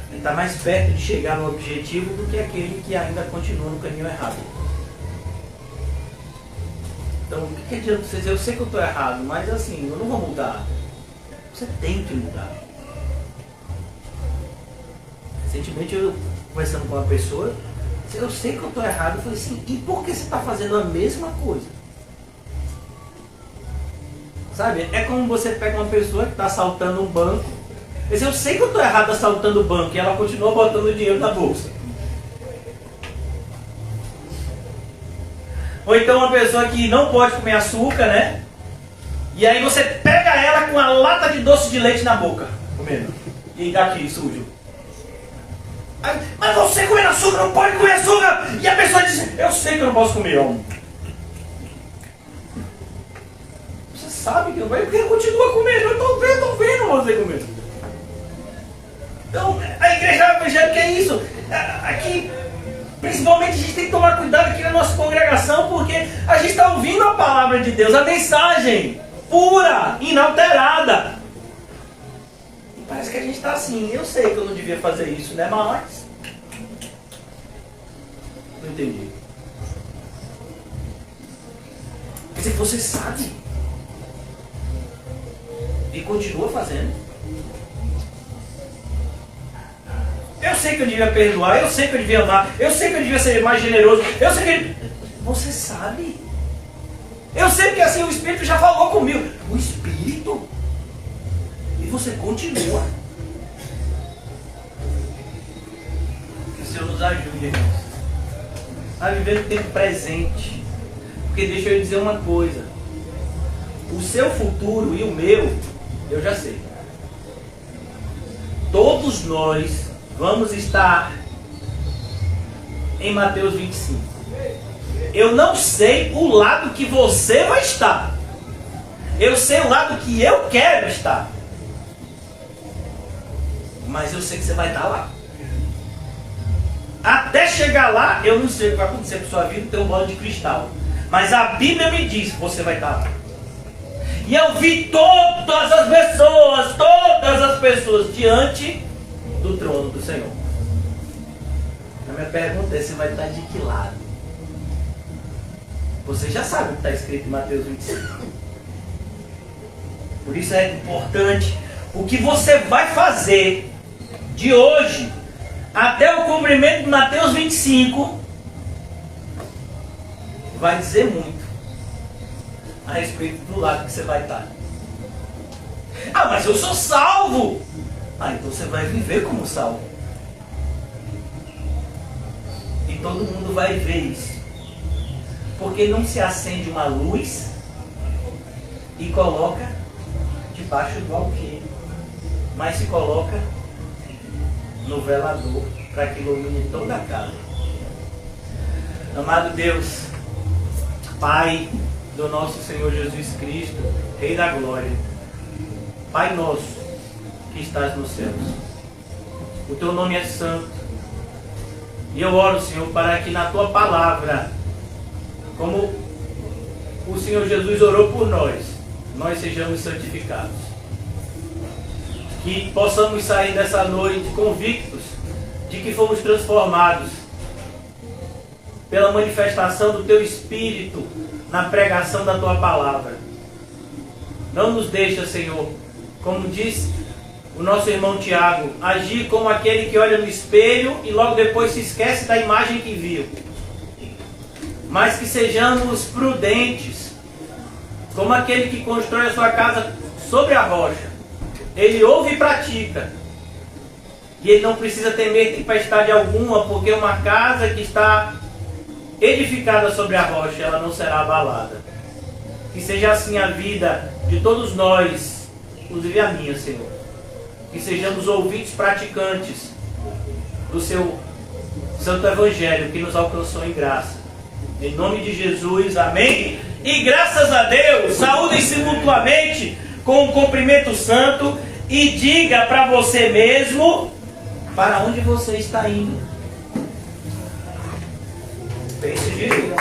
Ele está mais perto de chegar no objetivo do que aquele que ainda continua no caminho errado. Então, o que adianta você dizer, eu sei que eu estou errado, mas assim, eu não vou mudar. Você tem que mudar. Recentemente eu conversando com uma pessoa, eu sei que eu estou errado, eu falei assim, e por que você está fazendo a mesma coisa? Sabe, é como você pega uma pessoa que está assaltando um banco, mas eu sei que eu estou errado assaltando o banco, e ela continua botando dinheiro na bolsa. Ou então uma pessoa que não pode comer açúcar, né? E aí você pega ela com uma lata de doce de leite na boca, comendo. E daqui, sujo. Aí, mas você comendo açúcar, não pode comer açúcar! E a pessoa diz, eu sei que eu não posso comer, homem. Você sabe que não vai, porque continua comendo. Eu tô vendo você comendo. Então, a igreja evangélica é isso. Aqui, principalmente, a gente tem que tomar cuidado aqui na nossa congregação, porque a gente está ouvindo a palavra de Deus, a mensagem pura, inalterada. Parece que a gente está assim, eu sei que eu não devia fazer isso, né? Mas não entendi. Quer dizer, você sabe e continua fazendo. Eu sei que eu devia perdoar, eu sei que eu devia amar, eu sei que eu devia ser mais generoso, eu sei que... Você sabe. Eu sei que assim o Espírito já falou comigo. O Espírito? Você continua. Que o Senhor nos ajude, irmãos, a viver o tempo presente. Porque deixa eu dizer uma coisa. O seu futuro e o meu, eu já sei. Todos nós vamos estar em Mateus 25. Eu não sei o lado que você vai estar. Eu sei o lado que eu quero estar. Mas eu sei que você vai estar lá. Até chegar lá, eu não sei o que vai acontecer com a sua vida, tem um bola de cristal. Mas a Bíblia me diz que você vai estar lá. E eu vi todas as pessoas diante do trono do Senhor. A minha pergunta é, você vai estar de que lado? Você já sabe o que está escrito em Mateus 25. Por isso é importante o que você vai fazer de hoje até o cumprimento de Mateus 25 vai dizer muito a respeito do lado que você vai estar. Ah, mas eu sou salvo! Ah, então você vai viver como salvo. E todo mundo vai ver isso. Porque não se acende uma luz e coloca debaixo do alqueire, mas se coloca no velador, para que ilumine toda a casa. Amado Deus, Pai do nosso Senhor Jesus Cristo, Rei da Glória, Pai nosso que estás nos céus, o teu nome é santo, e eu oro, Senhor, para que na tua palavra, como o Senhor Jesus orou por nós sejamos santificados. Que possamos sair dessa noite convictos de que fomos transformados pela manifestação do Teu Espírito na pregação da Tua Palavra. Não nos deixa, Senhor, como diz o nosso irmão Tiago, agir como aquele que olha no espelho e logo depois se esquece da imagem que viu. Mas que sejamos prudentes, como aquele que constrói a sua casa sobre a rocha. Ele ouve e pratica. E ele não precisa temer tempestade alguma, porque uma casa que está edificada sobre a rocha, ela não será abalada. Que seja assim a vida de todos nós, inclusive a minha, Senhor. Que sejamos ouvintes praticantes do Seu Santo Evangelho, que nos alcançou em graça. Em nome de Jesus, amém? E graças a Deus, saúdem-se mutuamente com um cumprimento santo e diga para você mesmo para onde você está indo. Pense direito.